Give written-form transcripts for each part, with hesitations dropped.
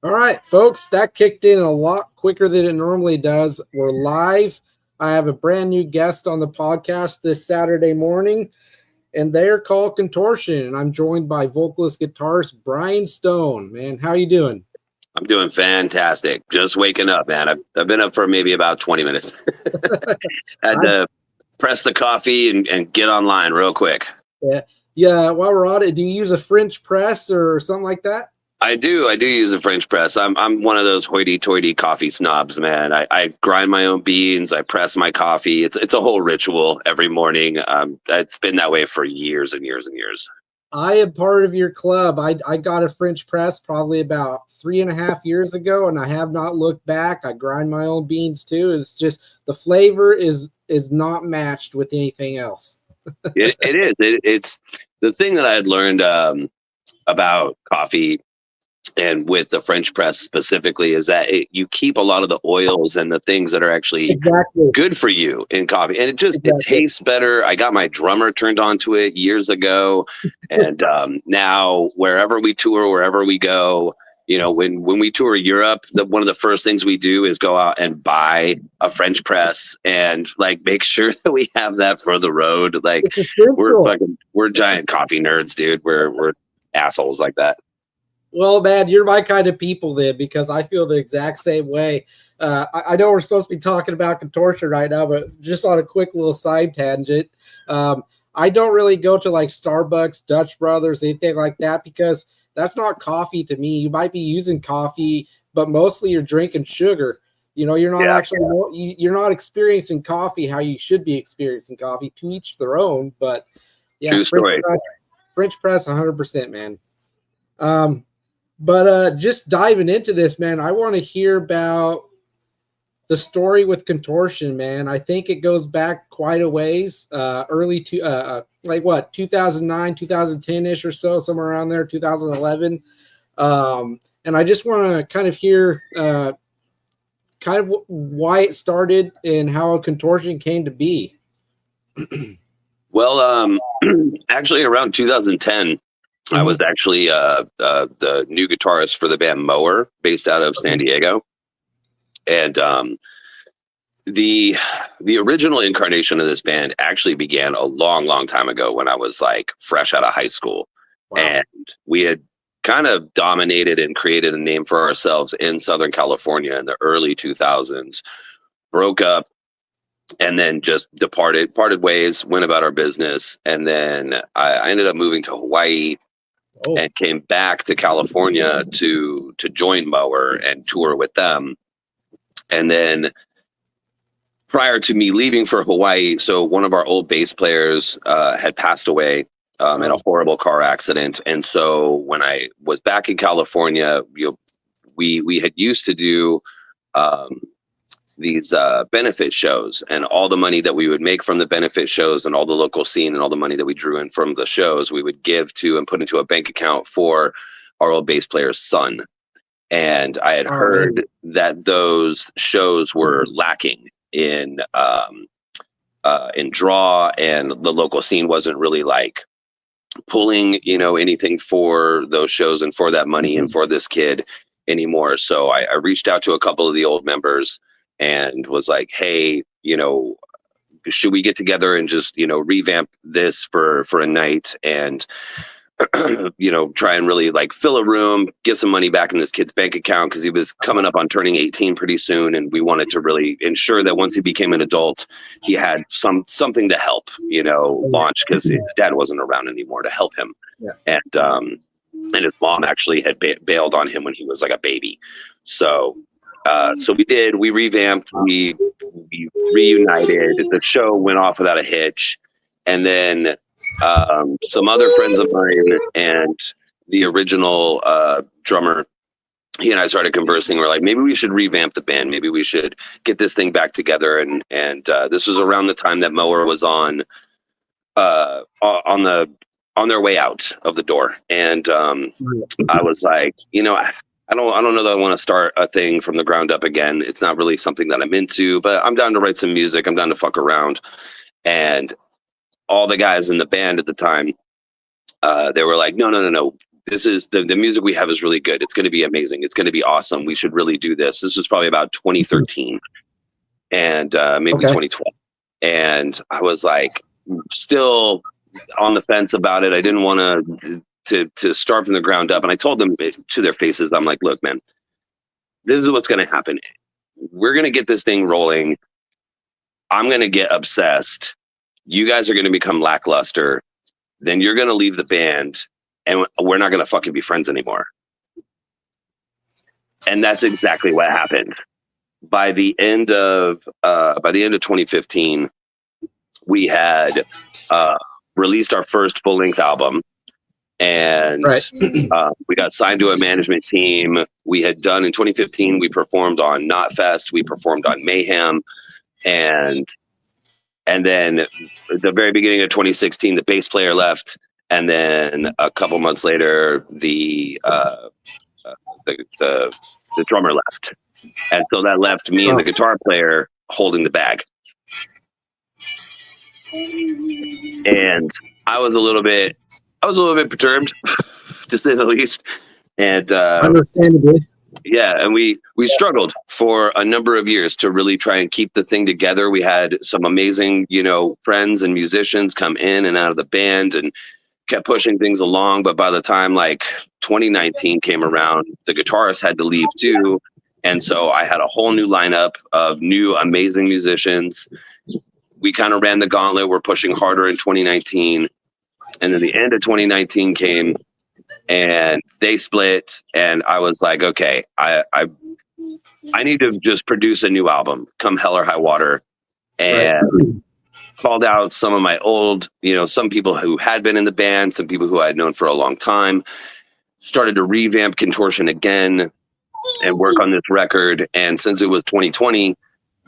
All right, folks, that kicked in a lot quicker than it normally does. We're live. I have a brand new guest on the podcast this Saturday morning, and they're called Contortion. And I'm joined by vocalist guitarist Brian Stone. Man, how you doing? I'm doing fantastic. Just waking up, man. I've been up for maybe about 20 minutes. Had to press the coffee and get online real quick. Yeah. While we're on it, do you use a French press or something like that? I do use a French press. I'm one of those hoity-toity coffee snobs, man. I grind my own beans. I press my coffee. It's a whole ritual every morning. It's been that way for years and years and years. I am part of your club. I got a French press probably about 3.5 years ago, and I have not looked back. I grind my own beans too. It's just the flavor is not matched with anything else. It is. It's the thing that I had learned about coffee, and with the French press specifically, is that you keep a lot of the oils and the things that are actually good for you in coffee. And it tastes better. I got my drummer turned on to it years ago. And now wherever we tour, wherever we go, you know, when we tour Europe, one of the first things we do is go out and buy a French press and like make sure that we have that for the road. Like we're giant coffee nerds, dude. We're assholes like that. Well, man, you're my kind of people then, because I feel the exact same way. I know we're supposed to be talking about Contortion right now, but just on a quick little side tangent, I don't really go to like Starbucks, Dutch Brothers, anything like that, because that's not coffee to me. You might be using coffee, but mostly you're drinking sugar. You know, you're not you're not experiencing coffee how you should be experiencing coffee. To each their own, but yeah, French press, 100%, man. But just diving into this, man, I want to hear about the story with Contortion, man. I think it goes back quite a ways, early to like what, 2009, 2010-ish or so, somewhere around there, 2011. And I just want to kind of hear kind of why it started and how Contortion came to be. Well, actually around 2010, I was actually the new guitarist for the band Mower, based out of San Diego. And the original incarnation of this band actually began a long, long time ago when I was like fresh out of high school. Wow. And we had kind of dominated and created a name for ourselves in Southern California in the early 2000s, broke up, and then just parted ways, went about our business. And then I ended up moving to Hawaii. And came back to California to join Mower and tour with them. And then prior to me leaving for Hawaii, so one of our old bass players had passed away in a horrible car accident. And so when I was back in California, we had used to do these benefit shows, and all the money that we would make from the benefit shows and all the local scene and all the money that we drew in from the shows, we would give to and put into a bank account for our old bass player's son. And I had heard that those shows were lacking in draw, and the local scene wasn't really like pulling, you know, anything for those shows and for that money and for this kid anymore. So I reached out to a couple of the old members and was like, hey, you know, should we get together and just, you know, revamp this for a night and, you know, try and really like fill a room, get some money back in this kid's bank account, because he was coming up on turning 18 pretty soon. And we wanted to really ensure that once he became an adult, he had something to help, you know, launch, because his dad wasn't around anymore to help him. Yeah. And his mom actually had bailed on him when he was like a baby. So we revamped, we reunited, the show went off without a hitch. And then some other friends of mine and the original drummer, he and I started conversing. We're like, maybe we should revamp the band. Maybe we should get this thing back together. And this was around the time that Mower was on their way out of the door. And I was like, you know, I don't know that I want to start a thing from the ground up again. It's not really something that I'm into, but I'm down to write some music. I'm down to fuck around. And all the guys in the band at the time, they were like, no. this is the music we have is really good. It's going to be amazing. It's going to be awesome. We should really do this. This was probably about 2013 and maybe 2012. And I was like, still on the fence about it. I didn't want to start from the ground up. And I told them to their faces, I'm like, look, man, this is what's going to happen. We're going to get this thing rolling. I'm going to get obsessed. You guys are going to become lackluster. Then you're going to leave the band and we're not going to fucking be friends anymore. And that's exactly what happened. By the end of 2015, we had released our first full-length album, and we got signed to a management team. We had done in 2015. We performed on Knotfest. We performed on Mayhem, and then at the very beginning of 2016, the bass player left, and then a couple months later, the drummer left, and so that left me and the guitar player holding the bag. And I was a little bit perturbed, to say the least. And understandably, yeah, and we struggled for a number of years to really try and keep the thing together. We had some amazing, friends and musicians come in and out of the band and kept pushing things along. But by the time like 2019 came around, the guitarist had to leave too. And so I had a whole new lineup of new amazing musicians. We kind of ran the gauntlet. We're pushing harder in 2019. And then the end of 2019 came and they split. And I was like, okay, I need to just produce a new album, come hell or high water. And called out some of my old, some people who had been in the band, some people who I had known for a long time, started to revamp Contortion again and work on this record. And since it was 2020,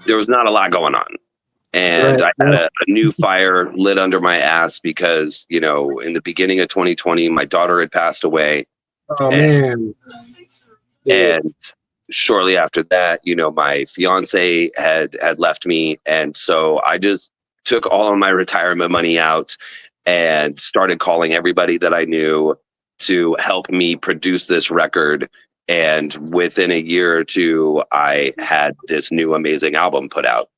there was not a lot going on. And I had a new fire lit under my ass because, in the beginning of 2020, my daughter had passed away. Oh, man. And shortly after that, my fiance had left me. And so I just took all of my retirement money out and started calling everybody that I knew to help me produce this record. And within a year or two, I had this new amazing album put out.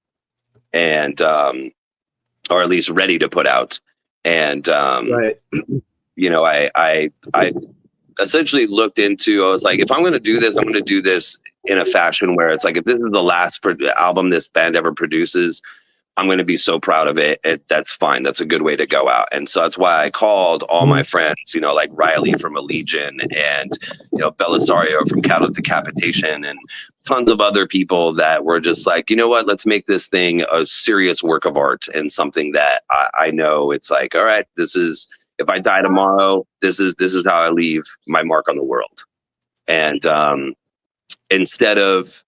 And or at least ready to put out. And I essentially looked into, I was like, if I'm going to do this, I'm going to do this in a fashion where it's like, if this is the last album this band ever produces, I'm going to be so proud of it. That's fine. That's a good way to go out. And so that's why I called all my friends, like Riley from Allegiant and, Belisario from Cattle Decapitation and tons of other people that were just like, what, let's make this thing a serious work of art and something that I know it's like, all right, if I die tomorrow, this is how I leave my mark on the world. And instead of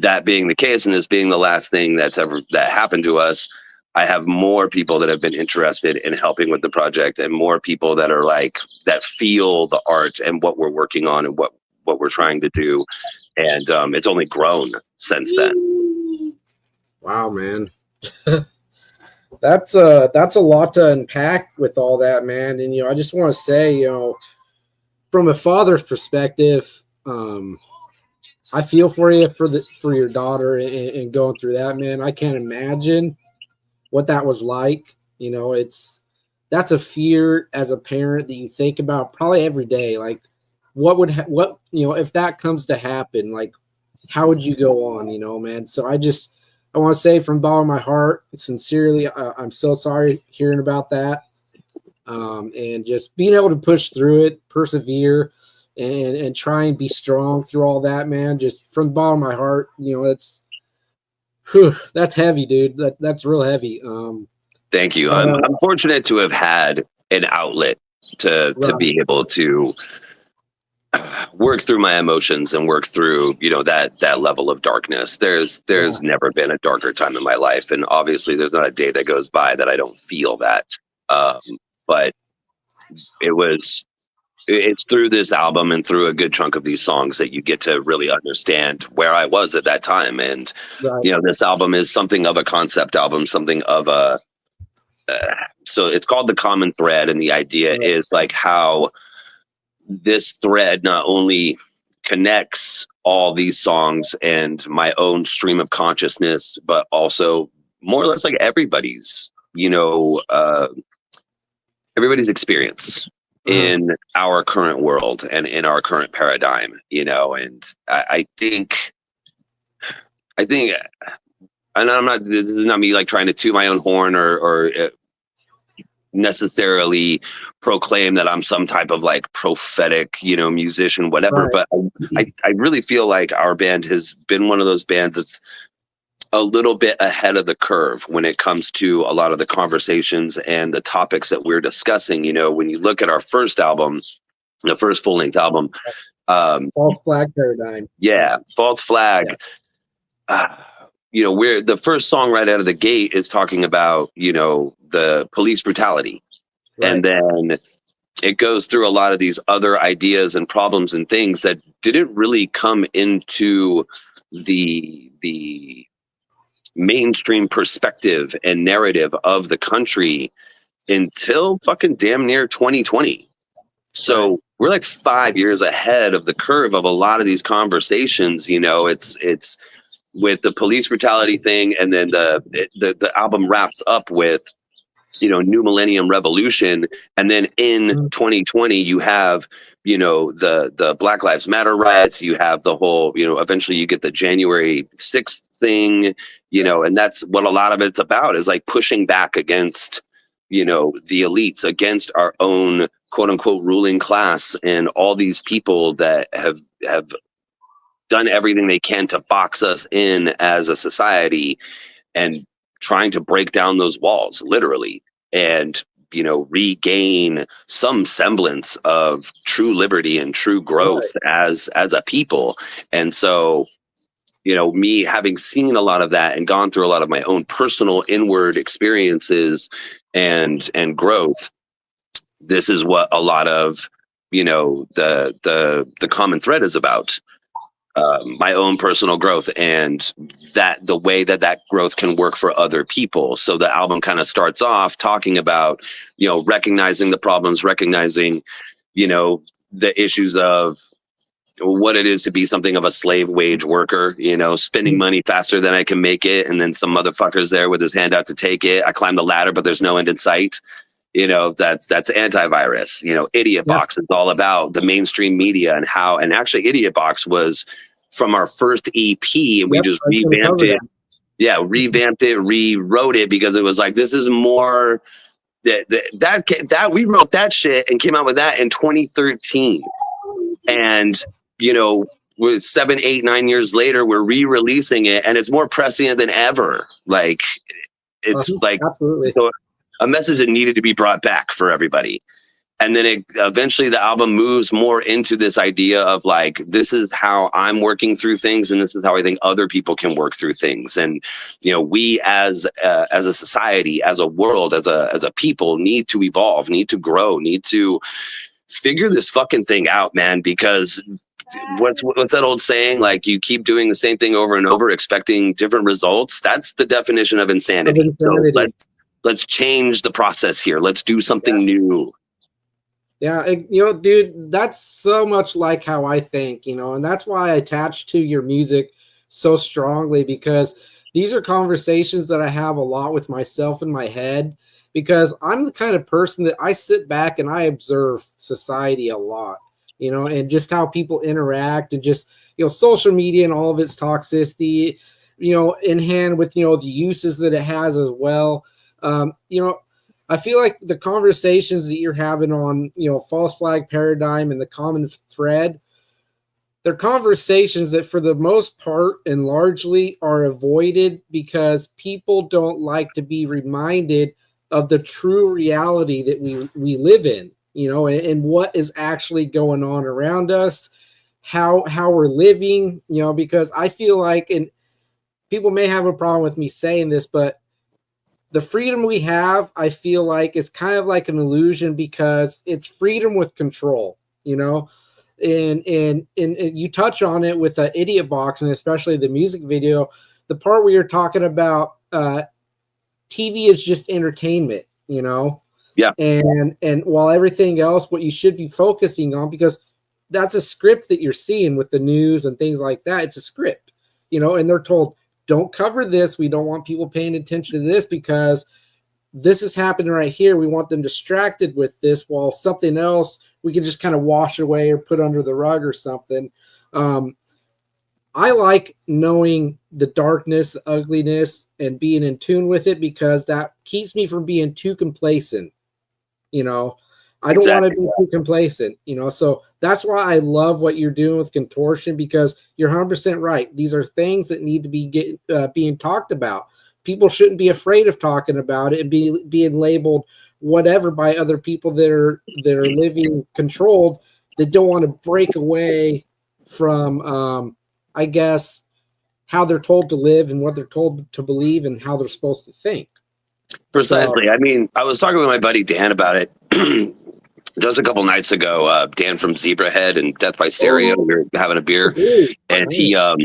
that being the case and this being the last thing that happened to us, I have more people that have been interested in helping with the project and more people that are like, that feel the art and what we're working on and what we're trying to do. And it's only grown since then. Wow, man. That's a lot to unpack with all that, man. And, I just want to say, from a father's perspective, I feel for you for your daughter and going through that, man. I can't imagine what that was like. That's a fear as a parent that you think about probably every day. Like, if that comes to happen, like, how would you go on, man? So I want to say from the bottom of my heart, sincerely, I'm so sorry hearing about that. And just being able to push through it, persevere, and try and be strong through all that, man. Just from the bottom of my heart, that's heavy, dude. That's real heavy. Thank you. I'm fortunate to have had an outlet to be able to work through my emotions and work through, that level of darkness. There's never been a darker time in my life. And obviously there's not a day that goes by that I don't feel that. But it's through this album and through a good chunk of these songs that you get to really understand where I was at that time. And, this album is something of a concept album, something of a, so it's called The Common Thread. And the idea is like how this thread not only connects all these songs and my own stream of consciousness, but also more or less like everybody's, everybody's experience in our current world and in our current paradigm, and I think, and this is not me like trying to toot my own horn or necessarily proclaim that I'm some type of like prophetic, musician, whatever. Right. But I really feel like our band has been one of those bands that's a little bit ahead of the curve when it comes to a lot of the conversations and the topics that we're discussing. When you look at our first album, the first full-length album, False Flag Paradigm. Yeah, False Flag. We're the first song right out of the gate is talking about, the police brutality. Right. And then it goes through a lot of these other ideas and problems and things that didn't really come into the mainstream perspective and narrative of the country until fucking damn near 2020. So we're like 5 years ahead of the curve of a lot of these conversations. It's with the police brutality thing, and then the album wraps up with New Millennium Revolution, and then in 2020 you have the Black Lives Matter riots, you have the whole eventually you get the January 6th thing, and that's what a lot of it's about, is like pushing back against the elites, against our own quote unquote ruling class, and all these people that have done everything they can to box us in as a society, and trying to break down those walls literally, and regain some semblance of true liberty and true growth as a people. And so me having seen a lot of that and gone through a lot of my own personal inward experiences and growth, this is what a lot of the common thread is about. My own personal growth, and that the way that growth can work for other people. So the album kind of starts off talking about, recognizing the problems, recognizing, the issues of what it is to be something of a slave wage worker, spending money faster than I can make it. And then some motherfucker's there with his hand out to take it. I climb the ladder, but there's no end in sight. That's antivirus. Idiot Box is all about the mainstream media and actually Idiot Box was from our first EP, and we just revamped it. Yeah, revamped it, rewrote it, because it was like, this is more that we wrote that shit and came out with that in 2013. And, with 7, 8, 9 years later, we're re-releasing it, and it's more prescient than ever. Like, it's absolutely. So a message that needed to be brought back for everybody. And then eventually the album moves more into this idea of like, this is how I'm working through things, and this is how I think other people can work through things. And we as a society, as a world, as a people, need to evolve, need to grow, need to figure this fucking thing out, man. Because what's that old saying? Like, you keep doing the same thing over and over, expecting different results. That's the definition of insanity. So let's change the process here. Let's do something new. Yeah, dude, that's so much like how I think, and that's why I attach to your music so strongly, because these are conversations that I have a lot with myself in my head, because I'm the kind of person that I sit back and I observe society a lot, and just how people interact, and just, social media and all of its toxicity, in hand with, the uses that it has as well. I feel like the conversations that you're having on, False Flag Paradigm and the common thread, they're conversations that for the most part and largely are avoided because people don't like to be reminded of the true reality that we live in, and what is actually going on around us, how we're living, because I feel like, and people may have a problem with me saying this, but the freedom we have, I feel like, is kind of like an illusion, because it's freedom with control, and you touch on it with the Idiot Box, and especially the music video, the part where you're talking about TV is just entertainment, Yeah. And while everything else, what you should be focusing on, because that's a script that you're seeing with the news and things like that. It's a script, and they're told, don't cover this. We don't want people paying attention to this because this is happening right here. We want them distracted with this, while something else we can just kind of wash away or put under the rug or something. I like knowing the darkness, the ugliness, and being in tune with it, because that keeps me from being too complacent. I don't want to be too complacent, so that's why I love what you're doing with Contortion, because you're 100% right. These are things that need to be being talked about. People shouldn't be afraid of talking about it and being labeled whatever by other people that are living controlled, that don't want to break away from I guess how they're told to live and what they're told to believe and how they're supposed to think. Precisely. So, I mean, I was talking with my buddy Dan about it just a couple nights ago. Dan from Zebrahead and Death by Stereo. We were having a beer, and he, I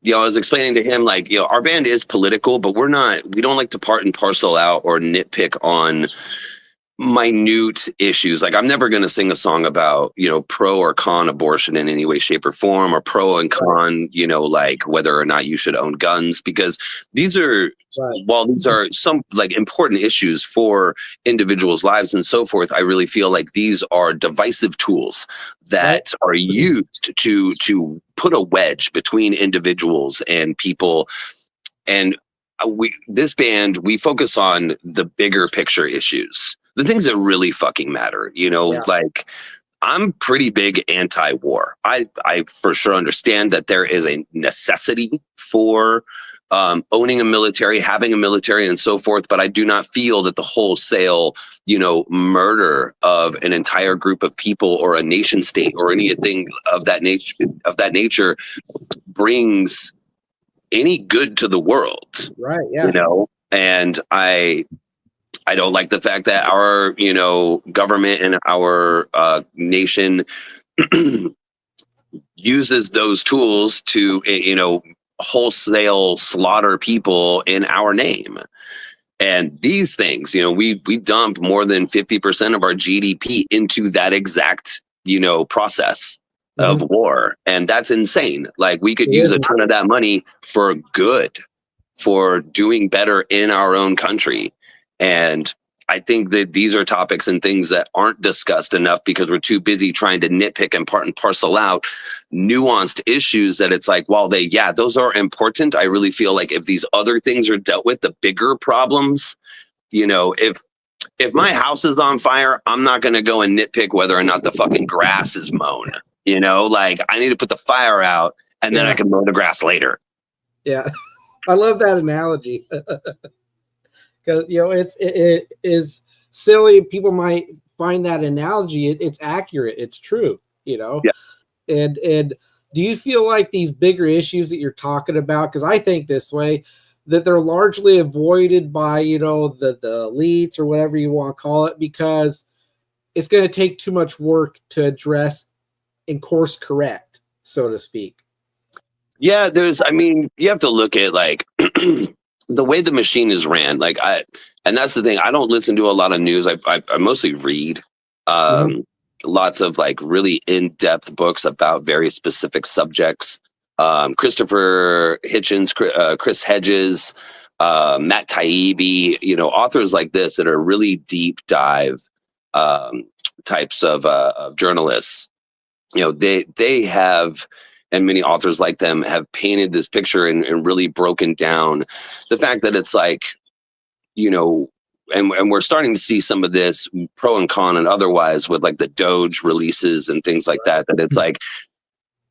was explaining to him, like, our band is political, but we don't like to part and parcel out or nitpick on minute issues. Like, I'm never going to sing a song about, pro or con abortion in any way, shape, or form, or pro and con, like whether or not you should own guns, because these are, while these are some like important issues for individuals' lives and so forth, I really feel like these are divisive tools that are used to put a wedge between individuals and people. And this band, we focus on the bigger picture issues, the things that really fucking matter, like, I'm pretty big anti-war. I for sure understand that there is a necessity for owning a military, having a military, and so forth. But I do not feel that the wholesale, murder of an entire group of people or a nation state or anything of that nature brings any good to the world. Right. Yeah. And I don't like the fact that our, government and our nation uses those tools to, wholesale slaughter people in our name. And these things, we dump more than 50% of our GDP into that exact, process of war. And that's insane. Like, we could use a ton of that money for good, for doing better in our own country. And I think that these are topics and things that aren't discussed enough because we're too busy trying to nitpick and part and parcel out nuanced issues that it's like, while those are important, I really feel like if these other things are dealt with, the bigger problems, if my house is on fire, I'm not going to go and nitpick whether or not the fucking grass is mown. Like, I need to put the fire out and then I can mow the grass later. Yeah. I love that analogy. Because, it is silly. People might find that analogy. It's accurate. It's true, Yeah. And do you feel like these bigger issues that you're talking about, because I think this way, that they're largely avoided by, the elites or whatever you want to call it, because it's going to take too much work to address and course correct, so to speak? Yeah, you have to look at, like, the way the machine is ran. Like, and that's the thing. I don't listen to a lot of news. I mostly read lots of, like, really in-depth books about very specific subjects. Christopher Hitchens, Chris Hedges, Matt Taibbi, authors like this that are really deep dive types of journalists. They have, and many authors like them have painted this picture and really broken down the fact that it's like, and we're starting to see some of this pro and con and otherwise with, like, the Doge releases and things like that it's like,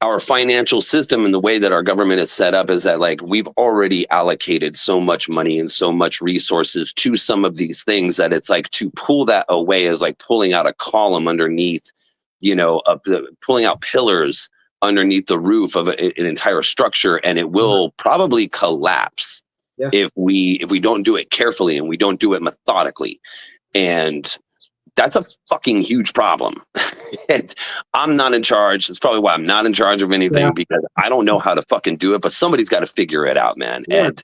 our financial system and the way that our government is set up is that, like, we've already allocated so much money and so much resources to some of these things that it's like, to pull that away is like pulling out a column underneath, pulling out pillars underneath the roof of an entire structure, and it will probably collapse if we don't do it carefully and we don't do it methodically. And that's a fucking huge problem. And I'm not in charge. It's probably why I'm not in charge of anything, because I don't know how to fucking do it, but somebody's got to figure it out, man. And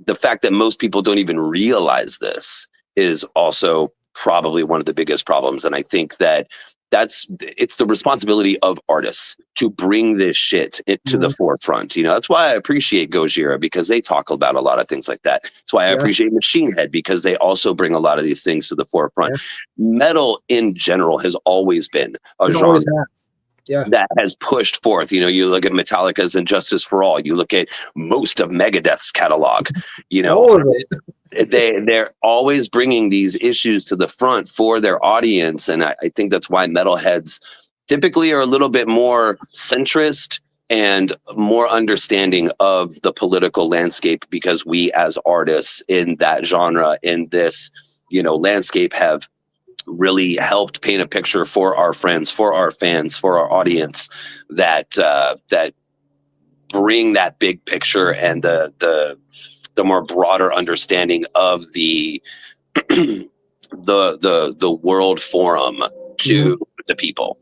the fact that most people don't even realize this is also probably one of the biggest problems. And I think that it's the responsibility of artists to bring this shit to the forefront. That's why I appreciate Gojira, because they talk about a lot of things like that. That's why I appreciate Machine Head, because they also bring a lot of these things to the forefront. Metal in general has always been a genre that has pushed forth. You look at Metallica's And Justice for All, you look at most of Megadeth's catalog, all of it. They're always bringing these issues to the front for their audience. And I think that's why metalheads typically are a little bit more centrist and more understanding of the political landscape, because we as artists in that genre, in this, landscape, have really helped paint a picture for our friends, for our fans, for our audience, that bring that big picture and the more broader understanding of the the world forum to the people.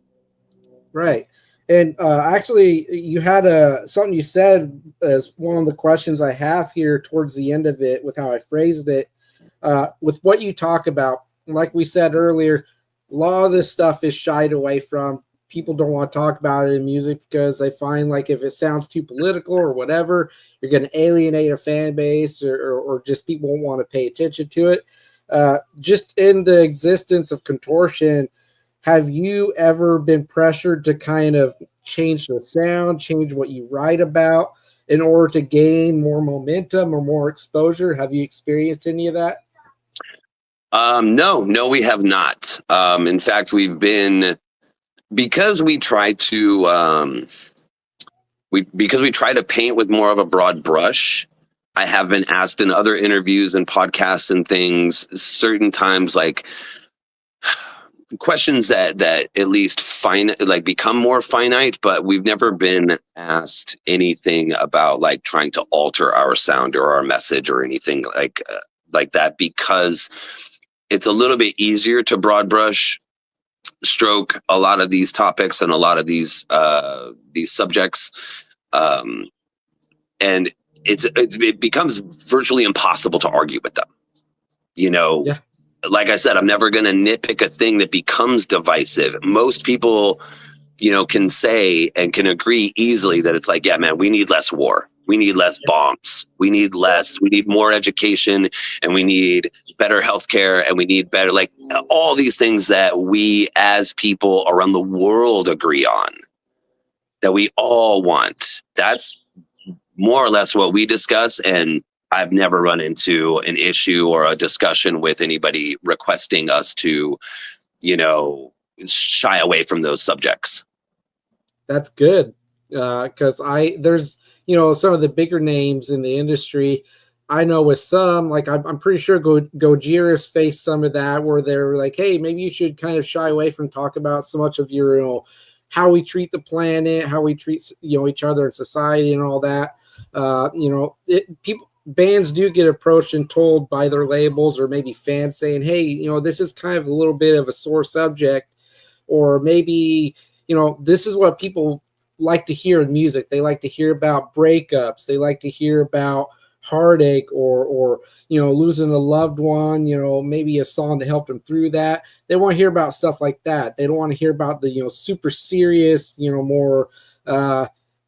Right. And actually, you had something you said as one of the questions I have here towards the end of it, with how I phrased it, with what you talk about. Like we said earlier, a lot of this stuff is shied away from. People don't want to talk about it in music because they find like if it sounds too political or whatever, you're going to alienate a fan base, or just people won't want to pay attention to it. Just in the existence of Contortion, have you ever been pressured to kind of change the sound, change what you write about in order to gain more momentum or more exposure? Have you experienced any of that? No, we have not. In fact, we've been, because we try to paint with more of a broad brush. I have been asked in other interviews and podcasts and things certain times, like questions that at least become more finite, but we've never been asked anything about like trying to alter our sound or our message or anything like that, because it's a little bit easier to broad brush stroke a lot of these topics and a lot of these subjects, and it becomes virtually impossible to argue with them. Like I said, I'm never going to nitpick a thing that becomes divisive. Most people, can say and can agree easily that it's like, yeah, man, we need less war. We need less bombs. We need more education, and we need better healthcare, and we need better, like all these things that we as people around the world agree on, that we all want. That's more or less what we discuss. And I've never run into an issue or a discussion with anybody requesting us to, shy away from those subjects. That's good. Because there's some of the bigger names in the industry. I know with some, like I'm pretty sure Gojira's faced some of that, where they're like, hey, maybe you should kind of shy away from talk about so much of your how we treat the planet, how we treat each other in society and all that. Bands do get approached and told by their labels, or maybe fans saying, hey, this is kind of a little bit of a sore subject, or maybe this is what people like to hear in music. They like to hear about breakups. They like to hear about heartache, or losing a loved one, maybe a song to help them through that. They want to hear about stuff like that. They don't want to hear about the super serious, more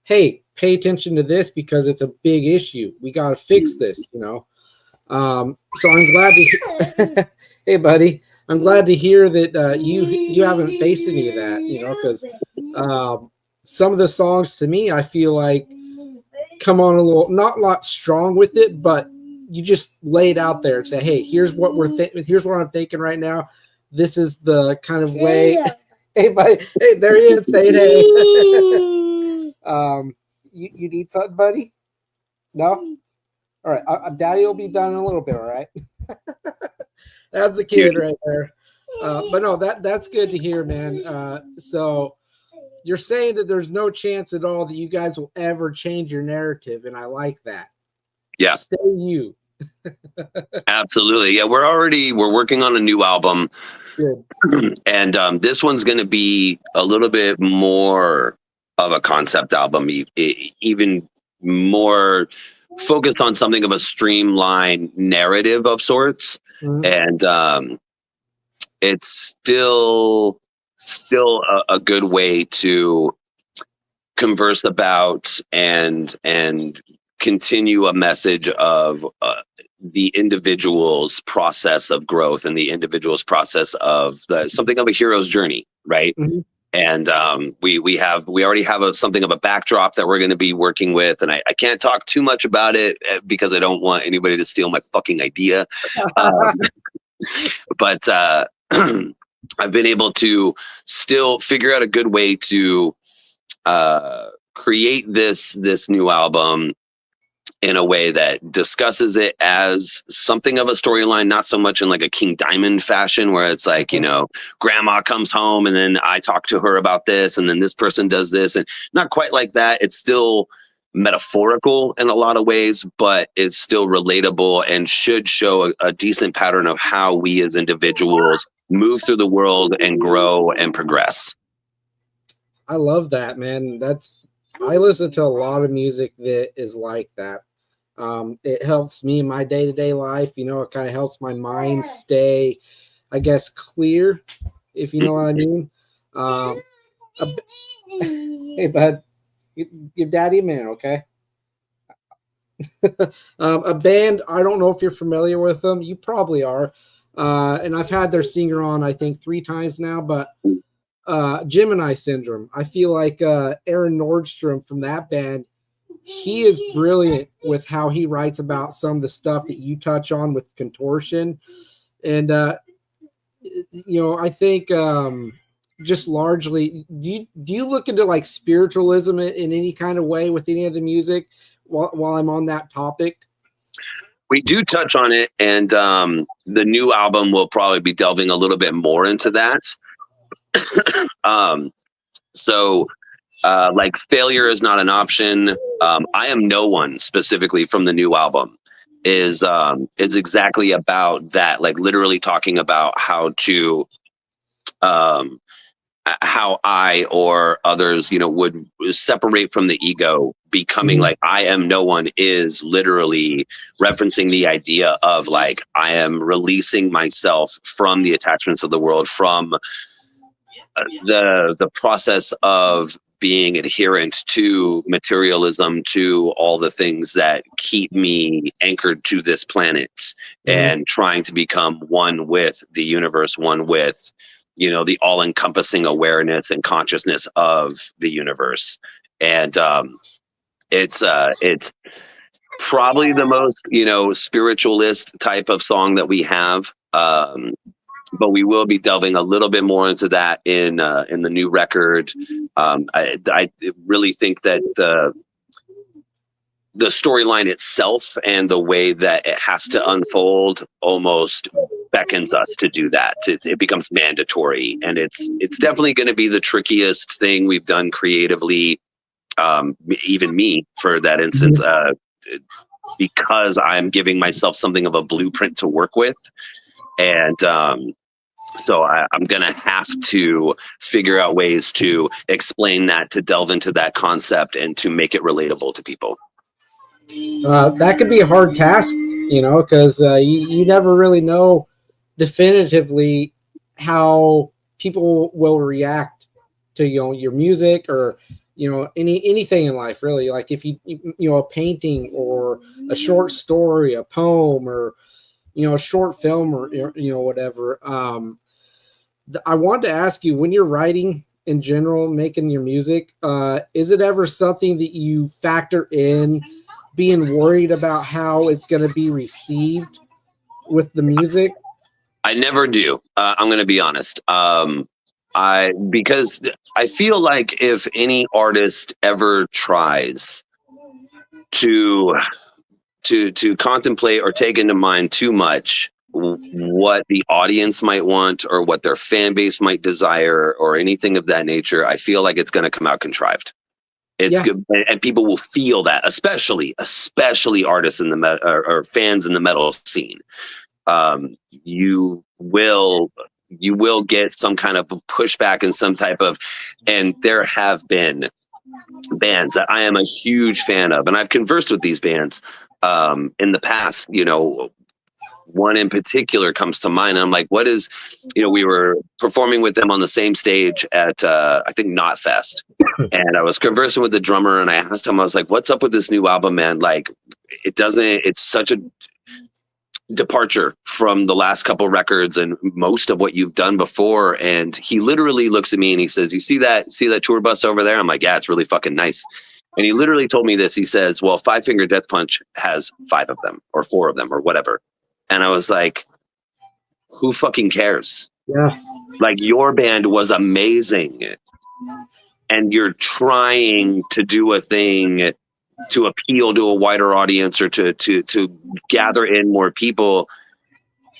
hey, pay attention to this because it's a big issue. We got to fix this, So I'm glad to hey buddy, I'm glad to hear that you haven't faced any of that, because some of the songs, to me, I feel like come on a little, not a lot strong with it, but you just lay it out there and say, hey, here's what here's what I'm thinking right now. This is the kind of way. Hey buddy, hey, there he is, saying hey. You need something, buddy? No? All right, Daddy will be done in a little bit, all right? That's the kid right there. But no, that's good to hear, man. So you're saying that there's no chance at all that you guys will ever change your narrative, and I like that. Yeah. Stay you. Absolutely. Yeah, we're working on a new album. Good. And this one's going to be a little bit more of a concept album, even more focused on something of a streamlined narrative of sorts. Mhm. And it's still a good way to converse about and continue a message of the individual's process of growth and the individual's process of something of a hero's journey, right? Mhm. And we already have something of a backdrop that we're going to be working with, and I can't talk too much about it because I don't want anybody to steal my fucking idea. Um, but I've been able to still figure out a good way to create this new album in a way that discusses it as something of a storyline, not so much in like a King Diamond fashion where it's like, you know, grandma comes home and then I talk to her about this and then this person does this, and not quite like that. It's still metaphorical in a lot of ways, but it's still relatable and should show a decent pattern of how we as individuals move through the world and grow and progress. I love that, man. I listen to a lot of music that is like that. It helps me in my day to day life. You know, it kind of helps my mind stay, I guess, clear, if you know what I mean. Um, hey, bud, give daddy a man, okay? A band, I don't know if you're familiar with them. You probably are. And I've had their singer on, I think, 3 times now, but Gemini Syndrome. I feel like Aaron Nordstrom from that band, he is brilliant with how he writes about some of the stuff that you touch on with Contortion. And, you know, I think just largely, do you look into like spiritualism in any kind of way with any of the music while I'm on that topic? We do touch on it, and the new album will probably be delving a little bit more into that. Um, so, like, failure is not an option. I am no one specifically from the new album is exactly about that. Like, literally talking about um, how I or others, you know, would separate from the ego. Becoming Mhm. like I am no one is literally referencing the idea of like I am releasing myself from the attachments of the world, from the process of being adherent to materialism, to all the things that keep me anchored to this planet, Mhm. and trying to become one with the universe, one with, you know, the all-encompassing awareness and consciousness of the universe. And it's probably the most, you know, spiritualist type of song that we have. But we will be delving a little bit more into that in the new record. I really think that the storyline itself and the way that it has to unfold almost beckons us to do that. It becomes mandatory, and it's definitely going to be the trickiest thing we've done creatively. Even me, for that instance, because I'm giving myself something of a blueprint to work with, and so I'm going to have to figure out ways to explain that, to delve into that concept, and to make it relatable to people. That could be a hard task, you know, because you never really know definitively how people will react to, you know, your music or, you know, anything in life really. Like if you know, a painting or a short story, a poem, or, you know, a short film, or, you know, whatever. I wanted to ask you, when you're writing in general, making your music, is it ever something that you factor in being worried about how it's going to be received with the music? I never do. I'm going to be honest. Because I feel like if any artist ever tries to to contemplate or take into mind too much what the audience might want or what their fan base might desire or anything of that nature, I feel like it's going to come out contrived. It's Yeah. good, and people will feel that, especially artists in the or fans in the metal scene. You will get some kind of pushback and some type of, and there have been bands that I am a huge fan of, and I've conversed with these bands in the past, you know, one in particular comes to mind. And I'm like, what is, we were performing with them on the same stage at, I think, Knotfest. And I was conversing with the drummer and I asked him, I was like, what's up with this new album, man? Like, it's such a departure from the last couple records and most of what you've done before. And he literally looks at me and he says, you see that tour bus over there? I'm like, yeah, it's really fucking nice. And he literally told me this. He says, well, Five Finger Death Punch has 5 of them or 4 of them or whatever. And I was like, who fucking cares? Yeah. Like, your band was amazing. And you're trying to do a thing to appeal to a wider audience or to gather in more people.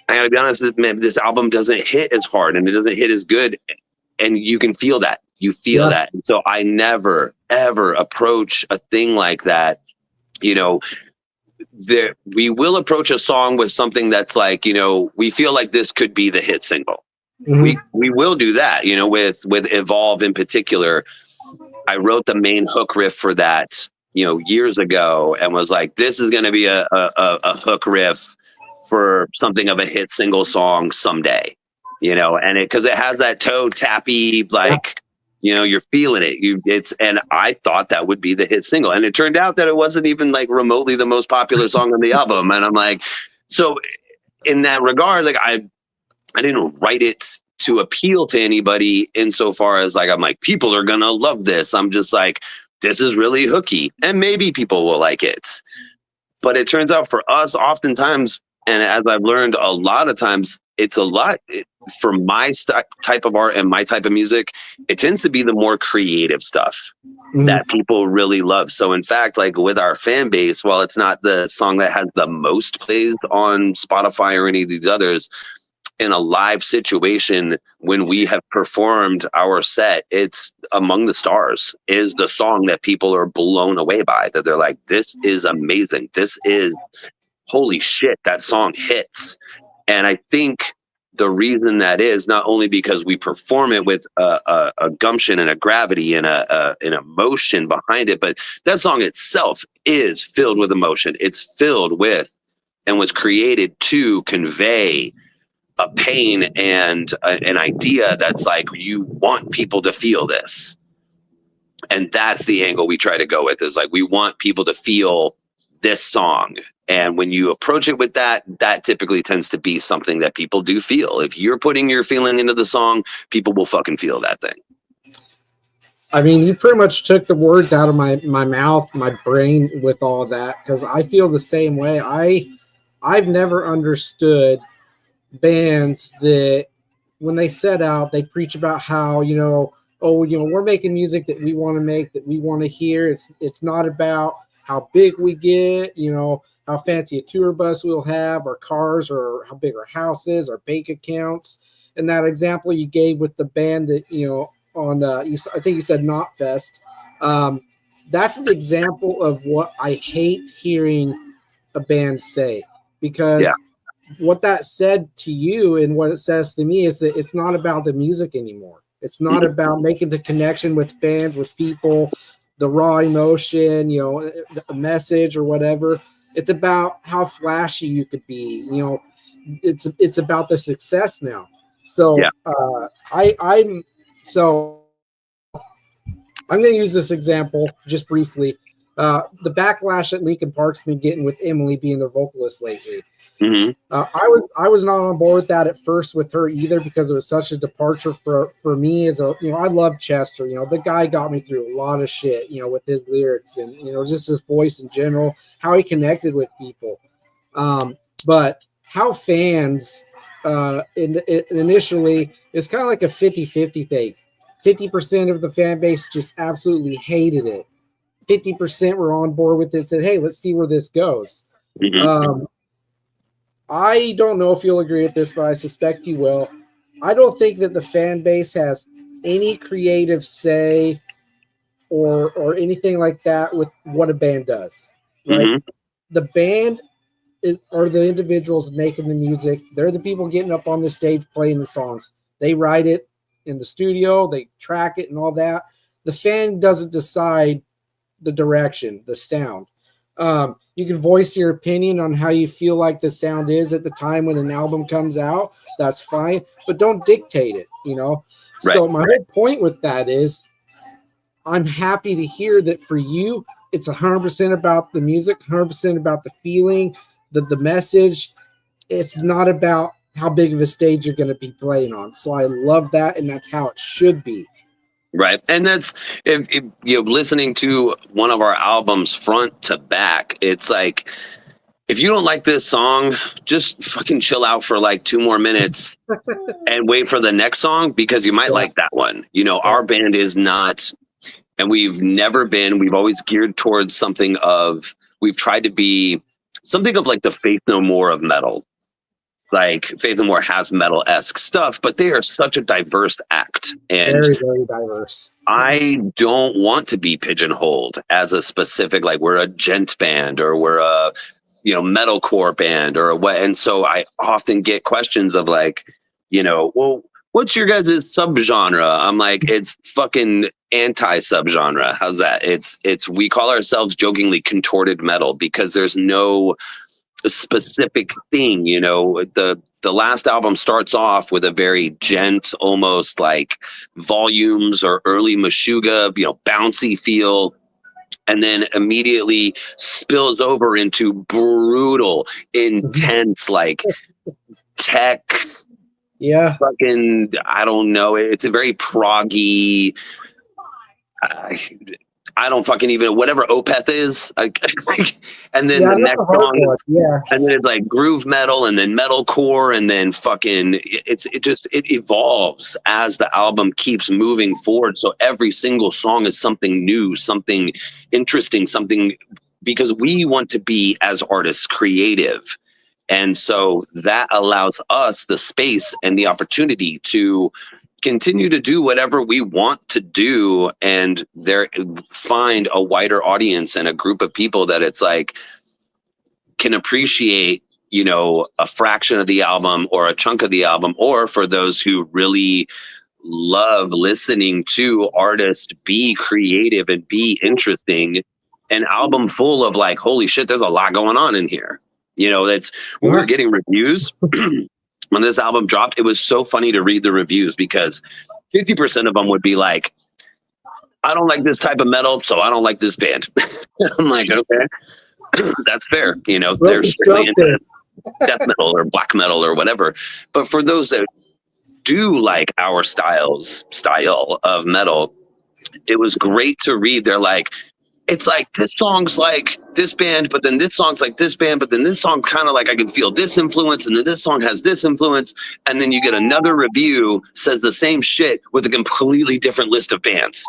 I gotta be honest, man, this album doesn't hit as hard and it doesn't hit as good. And you can feel that. You feel that. And so I never, ever approach a thing like that. We will approach a song with something that's like, we feel like this could be the hit single. Mm-hmm. We will do that, with Evolve in particular. I wrote the main hook riff for that, years ago, and was like, this is going to be a hook riff for something of a hit single song someday, and because it has that toe tappy, like, you're feeling it. And I thought that would be the hit single. And it turned out that it wasn't even like remotely the most popular song on the album. And I'm like, so in that regard, like I didn't write it to appeal to anybody insofar as like, I'm like, people are going to love this. I'm just like, this is really hooky and maybe people will like it. But it turns out for us, oftentimes, and as I've learned a lot of times, it's a lot for my type of art and my type of music. It tends to be the more creative stuff that people really love. So in fact, like with our fan base, while it's not the song that has the most plays on Spotify or any of these others, in a live situation, when we have performed our set, it's Among the Stars is the song that people are blown away by, that they're like, this is amazing. This is, holy shit, that song hits. And I think the reason that is not only because we perform it with a gumption and a gravity and an emotion behind it, but that song itself is filled with emotion. It's filled with and was created to convey a pain and an idea that's like, you want people to feel this. And that's the angle we try to go with, is like, we want people to feel this song. And when you approach it with that typically tends to be something that people do feel. If you're putting your feeling into the song, people will fucking feel that thing. I mean, you pretty much took the words out of my mouth, my brain with all that, because I feel the same way. I've never understood bands that when they set out, they preach about how, we're making music that we want to make, that we want to hear. It's not about how big we get, how fancy a tour bus we'll have, our cars, or how big our house is, our bank accounts. And that example you gave with the band that, on I think you said Knotfest, that's an example of what I hate hearing a band say, because what that said to you and what it says to me is that it's not about the music anymore. It's not about making the connection with fans, with people, the raw emotion, a message or whatever. It's about how flashy you could be. It's about the success now. So I'm going to use this example just briefly. The backlash that Linkin Park's been getting with Emily being their vocalist lately. Mm-hmm. I was not on board with that at first with her either, because it was such a departure for me as I love Chester. The guy got me through a lot of shit, with his lyrics and, just his voice in general, how he connected with people. But how fans initially, it's kind of like a 50-50 thing. 50% of the fan base just absolutely hated it. 50% were on board with it and said, hey, let's see where this goes. Mm-hmm. I don't know if you'll agree with this, but I suspect you will. I don't think that the fan base has any creative say or anything like that with what a band does. Right? Mm-hmm. The band are the individuals making the music. They're the people getting up on the stage playing the songs. They write it in the studio, they track it and all that. The fan doesn't decide the direction, the sound. You can voice your opinion on how you feel like the sound is at the time when an album comes out. That's fine, but don't dictate it, you know? Right. So my whole point with that is I'm happy to hear that for you, it's 100% about the music, 100% about the feeling, the message. It's not about how big of a stage you're going to be playing on. So I love that, and that's how it should be. Right. And that's if you know, listening to one of our albums front to back, it's like, if you don't like this song, just fucking chill out for like 2 more minutes and wait for the next song, because you might like that one. You know, our band is not, and we've always geared towards we've tried to be something of like the Faith No More of metal. Like Faith No More has metal-esque stuff, but they are such a diverse act. And very, very diverse. I don't want to be pigeonholed as a specific, like we're a gent band or we're a, you know, metalcore band or what. And so I often get questions of like, you know, well, what's your guys' subgenre? I'm like, it's fucking anti-subgenre. How's that? We call ourselves jokingly contorted metal, because there's no specific thing. You know, the last album starts off with a very gent, almost like Volumes or early Meshuggah, you know, bouncy feel, and then immediately spills over into brutal, intense, like tech. Yeah. Fucking, I don't know. It's a very proggy. I don't fucking even, whatever Opeth is. And then the next song, and then it's like groove metal, and then metalcore, and then fucking, it evolves as the album keeps moving forward. So every single song is something new, something interesting, something, because we want to be, as artists, creative. And so that allows us the space and the opportunity to continue to do whatever we want to do, and find a wider audience and a group of people that it's like can appreciate, you know, a fraction of the album or a chunk of the album, or for those who really love listening to artists be creative and be interesting, an album full of like, holy shit, there's a lot going on in here. You know, that's when we were getting reviews when this album dropped, it was so funny to read the reviews, because 50% of them would be like, I don't like this type of metal, so I don't like this band. I'm like, okay, that's fair. You know, they're strictly into death metal or black metal or whatever. But for those that do like our style of metal, it was great to read. They're like, it's like, this song's like this band, but then this song's like this band, but then this song kind of like, I can feel this influence, and then this song has this influence. And then you get another review says the same shit with a completely different list of bands.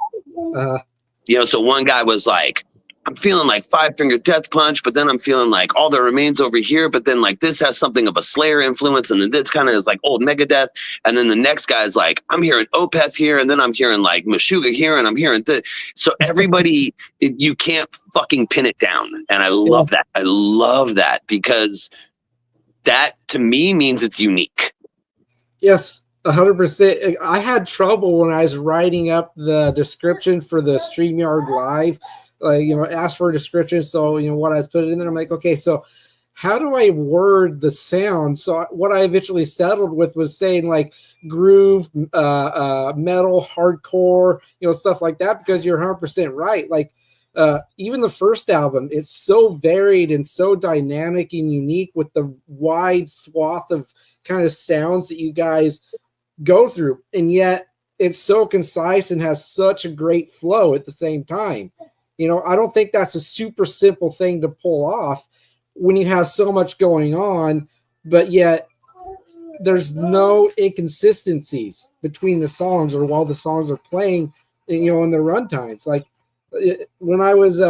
You know, so one guy was like, I'm feeling like Five Finger Death Punch, but then I'm feeling like All That Remains over here, but then like this has something of a Slayer influence, and then this kind of is like old Megadeth. And then the next guy's like, I'm hearing Opeth here, and then I'm hearing like Meshuggah here, and I'm hearing this. So everybody, you can't fucking pin it down. And I love that. I love that, because that to me means it's unique. Yes. 100%. I had trouble when I was writing up the description for the StreamYard Live. Like, you know, ask for a description. So, you know, what I was putting in there, I'm like, okay, so how do I word the sound? So what I eventually settled with was saying like groove, metal, hardcore, you know, stuff like that, because you're 100% right. Like even the first album, it's so varied and so dynamic and unique with the wide swath of kind of sounds that you guys go through. And yet it's so concise and has such a great flow at the same time. You know, I don't think that's a super simple thing to pull off when you have so much going on, but yet there's no inconsistencies between the songs or while the songs are playing, you know, in the run times. Like when I was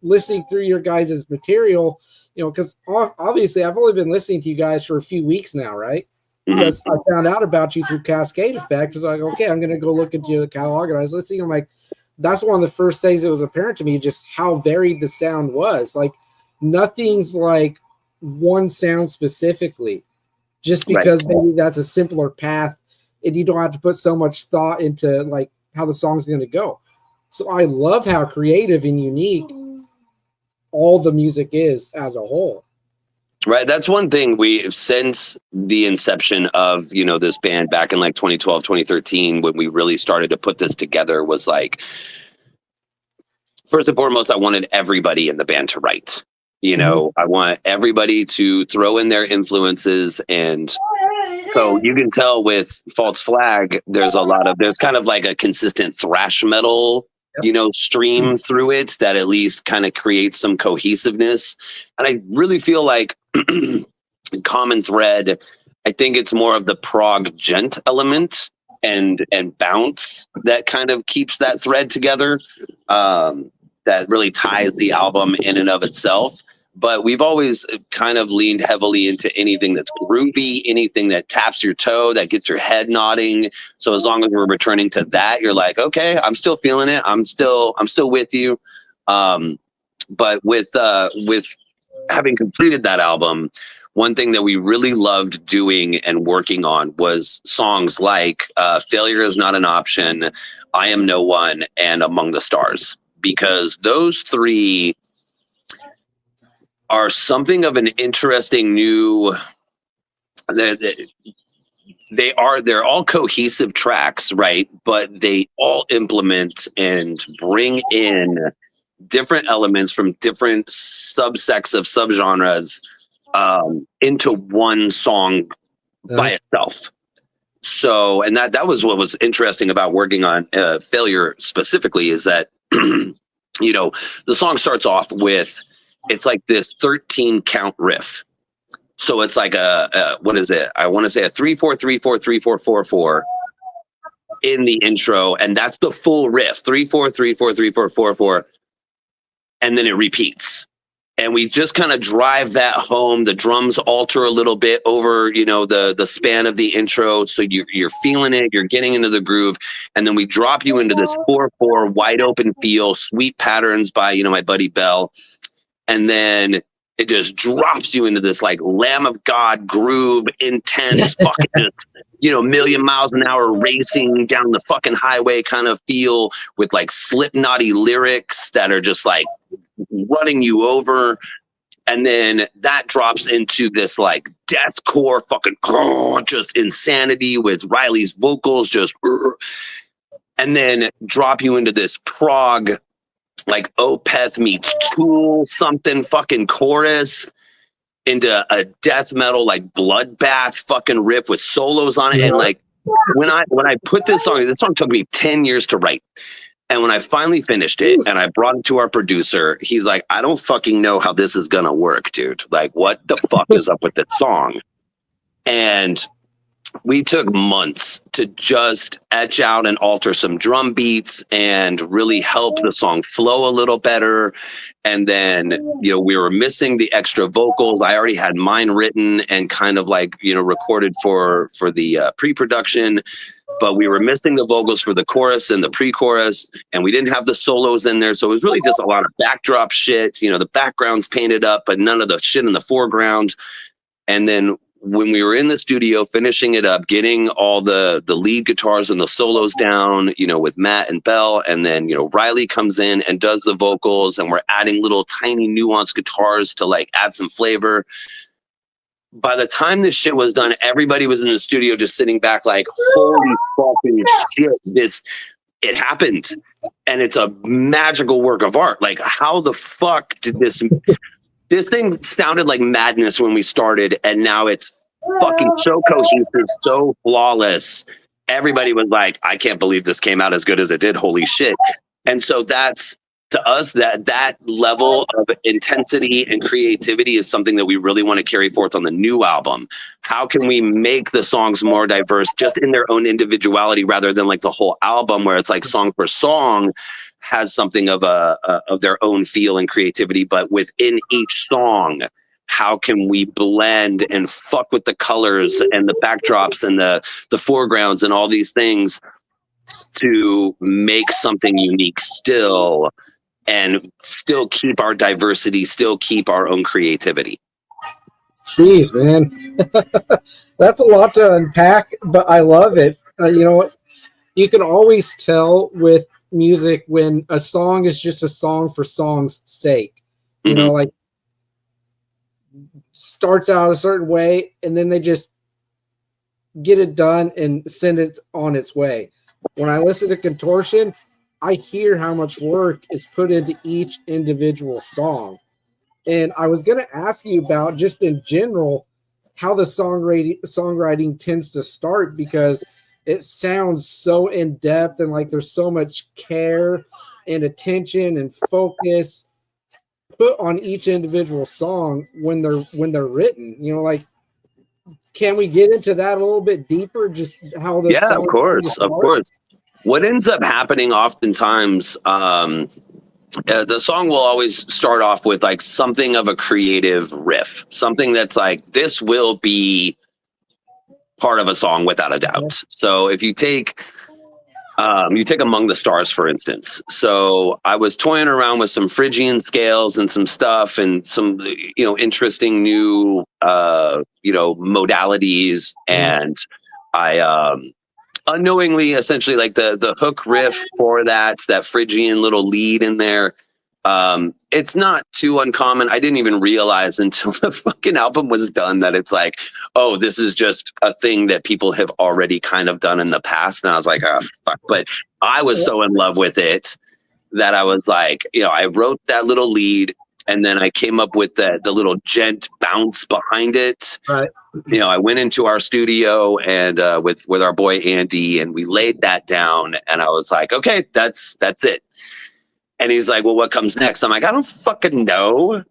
listening through your guys' material, you know, because obviously I've only been listening to you guys for a few weeks now, right? Because I found out about you through Cascade Effect. It's like, okay, I'm going to go look at your catalog. And I was listening. I'm like, that's one of the first things that was apparent to me, just how varied the sound was. Like nothing's like one sound specifically, just because maybe that's a simpler path and you don't have to put so much thought into like how the song's going to go. So I love how creative and unique all the music is as a whole. Right. That's one thing since the inception of, this band back in like 2012, 2013, when we really started to put this together, was like, first and foremost, I wanted everybody in the band to write. I want everybody to throw in their influences. And so you can tell with False Flag, there's kind of like a consistent thrash metal, stream through it that at least kind of creates some cohesiveness. And I really feel like common thread, I think it's more of the prog gent element and bounce that kind of keeps that thread together. That really ties the album in and of itself. But we've always kind of leaned heavily into anything that's groovy, anything that taps your toe, that gets your head nodding. So as long as we're returning to that, you're like, okay, I'm still feeling it. I'm still with you. But with having completed that album, one thing that we really loved doing and working on was songs like Failure Is Not an Option, I Am No One, and Among the Stars. Because those three are something of an interesting new. They're all cohesive tracks, right? But they all implement and bring in different elements from different subsects of subgenres into one song by itself. So, and that was what was interesting about working on Failure specifically, is that the song starts off with, it's like this 13 count riff. So it's like what is it? I want to say a 3-4-3-4-3-4-4-4 in the intro, and that's the full riff. 3-4-3-4-3-4-4-4, and then it repeats. And we just kind of drive that home. The drums alter a little bit over, the span of the intro. So you're feeling it, you're getting into the groove. And then we drop you into this 4-4 wide open feel, Sweet Patterns by, my buddy Bell. And then it just drops you into this like Lamb of God groove, intense, fucking, million miles an hour racing down the fucking highway kind of feel, with like Slipknotty lyrics that are just like running you over. And then that drops into this like deathcore fucking just insanity with Riley's vocals just, and then drop you into this prog like Opeth meets Tool something fucking chorus, into a death metal like Bloodbath fucking riff with solos on it. And like when I put this song took me 10 years to write. And when I finally finished it and I brought it to our producer, he's like, I don't fucking know how this is going to work, dude. Like, what the fuck is up with that song? And we took months to just etch out and alter some drum beats and really help the song flow a little better. And then, we were missing the extra vocals. I already had mine written and kind of like, recorded for the pre-production. But we were missing the vocals for the chorus and the pre-chorus, and we didn't have the solos in there. So it was really just a lot of backdrop shit. The background's painted up, but none of the shit in the foreground. And then when we were in the studio finishing it up, getting all the lead guitars and the solos down, with Matt and Bell, and then, Riley comes in and does the vocals, and we're adding little tiny nuanced guitars to like add some flavor. By the time this shit was done, everybody was in the studio just sitting back like, holy fucking shit, it happened. And it's a magical work of art. Like, how the fuck did this thing sounded like madness when we started, and now it's fucking so cohesive, so flawless. Everybody was like, I can't believe this came out as good as it did. Holy shit. And so that's, to us, that level of intensity and creativity is something that we really want to carry forth on the new album. How can we make the songs more diverse just in their own individuality, rather than like the whole album where it's like song for song has something of their own feel and creativity, but within each song, how can we blend and fuck with the colors and the backdrops and the foregrounds and all these things to make something unique still, and still keep our diversity, still keep our own creativity. Jeez, man. That's a lot to unpack, but I love it. You know what? You can always tell with music when a song is just a song for song's sake. You know, like starts out a certain way and then they just get it done and send it on its way. When I listen to Contortion, I hear how much work is put into each individual song. And I was going to ask you about just in general how the songwriting tends to start, because it sounds so in depth and like there's so much care and attention and focus put on each individual song when they're written. You know, like, can we get into that a little bit deeper? Just how the Yeah, song of course, of course. What ends up happening oftentimes, the song will always start off with like something of a creative riff, something that's like, this will be part of a song without a doubt. So if you take Among the Stars, for instance. So I was toying around with some Phrygian scales and some stuff and some, interesting new, modalities. And I, unknowingly, essentially, like the hook riff for that Phrygian little lead in there, it's not too uncommon. I didn't even realize until the fucking album was done that it's like, oh, this is just a thing that people have already kind of done in the past. And I was like, oh, fuck. But I was so in love with it that I was like, I wrote that little lead and then I came up with the little gent bounce behind it. Right. I went into our studio and with our boy Andy, and we laid that down. And I was like, okay, that's it. And he's like, well, what comes next? I'm like, I don't fucking know.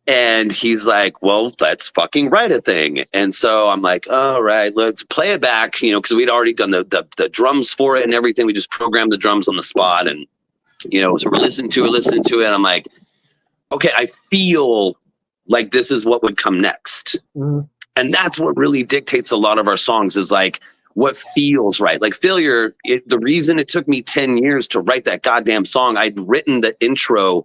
And he's like, well, let's fucking write a thing. And so I'm like, all right, let's play it back, because we'd already done the drums for it and everything. We just programmed the drums on the spot. And, so we're listening to it. And I'm like, okay, I feel like this is what would come next. Mm-hmm. And that's what really dictates a lot of our songs, is like what feels right. Like Failure, the reason it took me 10 years to write that goddamn song, I'd written the intro,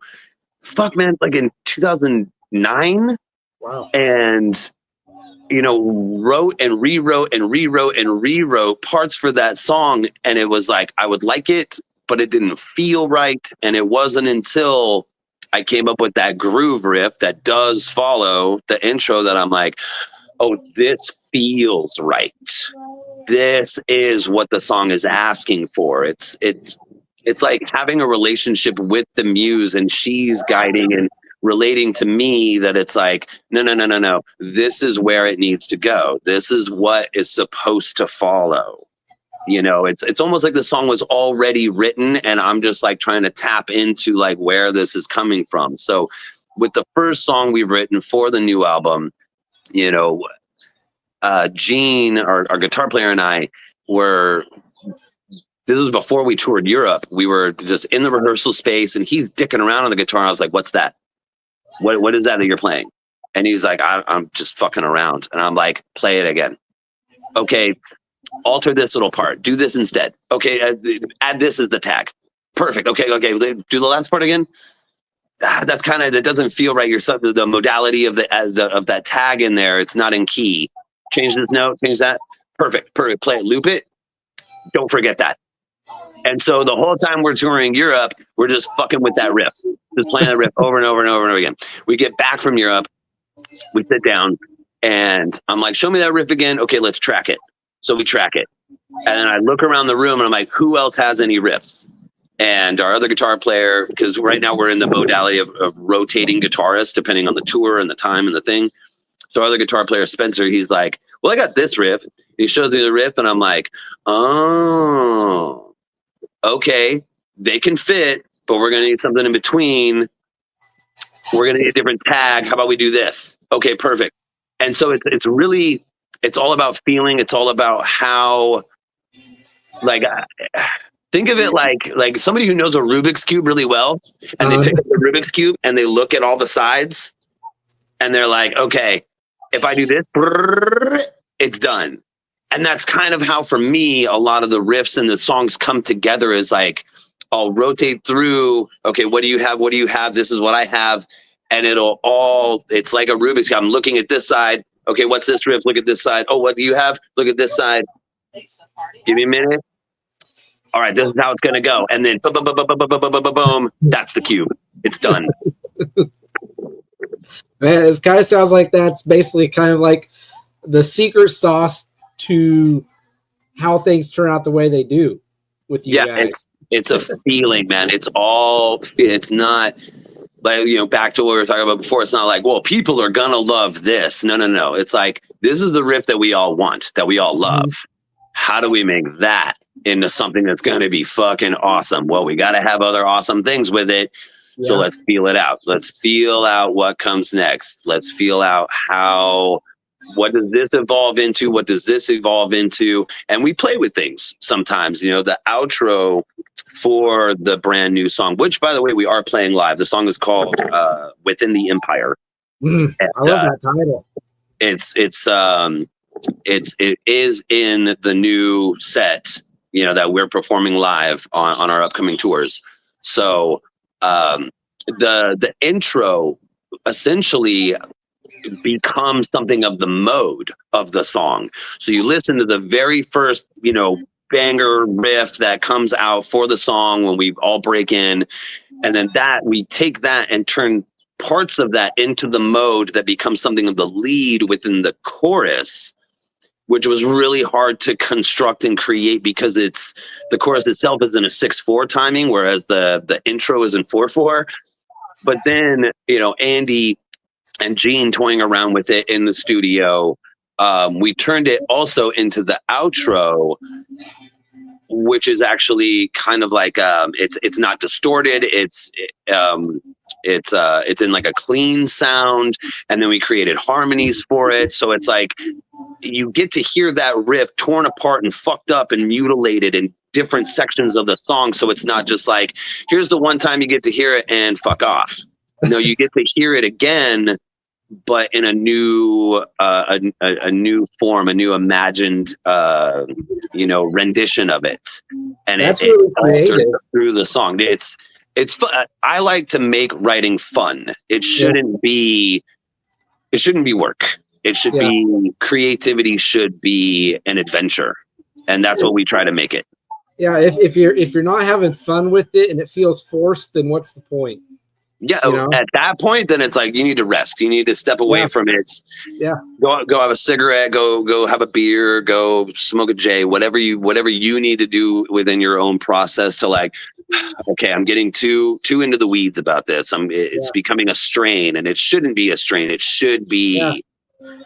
like in 2009. Wow. And, wrote and rewrote parts for that song. And it was like, I would like it, but it didn't feel right. And it wasn't until I came up with that groove riff that does follow the intro that I'm like, oh, this feels right. This is what the song is asking for. It's like having a relationship with the muse, and she's guiding and relating to me, that it's like, no. This is where it needs to go. This is what is supposed to follow. It's almost like the song was already written and I'm just like trying to tap into like where this is coming from. So with the first song we've written for the new album, Gene, our guitar player, and I this was before we toured Europe. We were just in the rehearsal space and he's dicking around on the guitar. I was like, what's that? What is that you're playing? And he's like, I'm just fucking around. And I'm like, play it again. Okay, alter this little part. Do this instead. Okay, add this as the tag. Perfect. Okay. Do the last part again. That's kind of, that doesn't feel right. The modality of of that tag in there, it's not in key. Change this note, change that. Perfect. Play it, loop it. Don't forget that. And so the whole time we're touring Europe, we're just fucking with that riff, just playing that riff over and over and over and over again. We get back from Europe, we sit down, and I'm like, show me that riff again. Okay, let's track it. So we track it. And then I look around the room and I'm like, who else has any riffs? And our other guitar player, because right now we're in the modality of rotating guitarists depending on the tour and the time and the thing. So our other guitar player, Spencer, he's like, well, I got this riff. He shows me the riff and I'm like, oh, okay, they can fit, but we're going to need something in between. We're going to need a different tag. How about we do this? Okay, perfect. And so it's really, it's all about feeling. It's all about how, like, think of it like somebody who knows a Rubik's Cube really well, and they pick up the Rubik's Cube and they look at all the sides and they're like, okay, if I do this, it's done. And that's kind of how, for me, a lot of the riffs and the songs come together, is like, I'll rotate through. Okay, what do you have? What do you have? This is what I have. And it's like a Rubik's Cube. I'm looking at this side. Okay, what's this riff? Look at this side. Oh, what do you have? Look at this side. Give me a minute. All right, this is how it's going to go. And then boom, that's the cube. It's done. Man, it kind of sounds like that's basically kind of like the secret sauce to how things turn out the way they do with you Yeah, guys. it's a feeling, man. It's not like, back to what we were talking about before. It's not like, well, people are gonna love this. No. It's like, this is the riff that we all want, that we all love. How do we make that into something that's going to be fucking awesome? Well, we got to have other awesome things with it. Yeah. So let's feel it out. Let's feel out what comes next. Let's feel out what does this evolve into? What does this evolve into? And we play with things sometimes. The outro for the brand new song, which, by the way, we are playing live. The song is called Within the Empire. And, I love that title. It is in the new set, that we're performing live on our upcoming tours. So the intro essentially becomes something of the mode of the song. So you listen to the very first, banger riff that comes out for the song when we all break in, and then we take that and turn parts of that into the mode that becomes something of the lead within the chorus, which was really hard to construct and create because the chorus itself is in a 6/4 timing, whereas the intro is in 4/4. But then, Andy and Gene toying around with it in the studio, we turned it also into the outro, which is actually kind of like it's not distorted. It's in like a clean sound, and then we created harmonies for it. So it's like you get to hear that riff torn apart and fucked up and mutilated in different sections of the song. So it's not just like, here's the one time you get to hear it and fuck off. No, you get to hear it again, but in a new a new form, a new imagined rendition of it, and that's really creative through the song. It's fun. I like to make writing fun. It shouldn't be work. It should be creativity. Should be an adventure, and that's what we try to make it. Yeah, if you're not having fun with it and it feels forced, then what's the point? Yeah, at that point, then it's like you need to rest. You need to step away from it. Yeah, go have a cigarette. Go have a beer. Go smoke a J. Whatever you need to do within your own process to like, okay, I'm getting too into the weeds about this. It's becoming a strain, and it shouldn't be a strain. It should be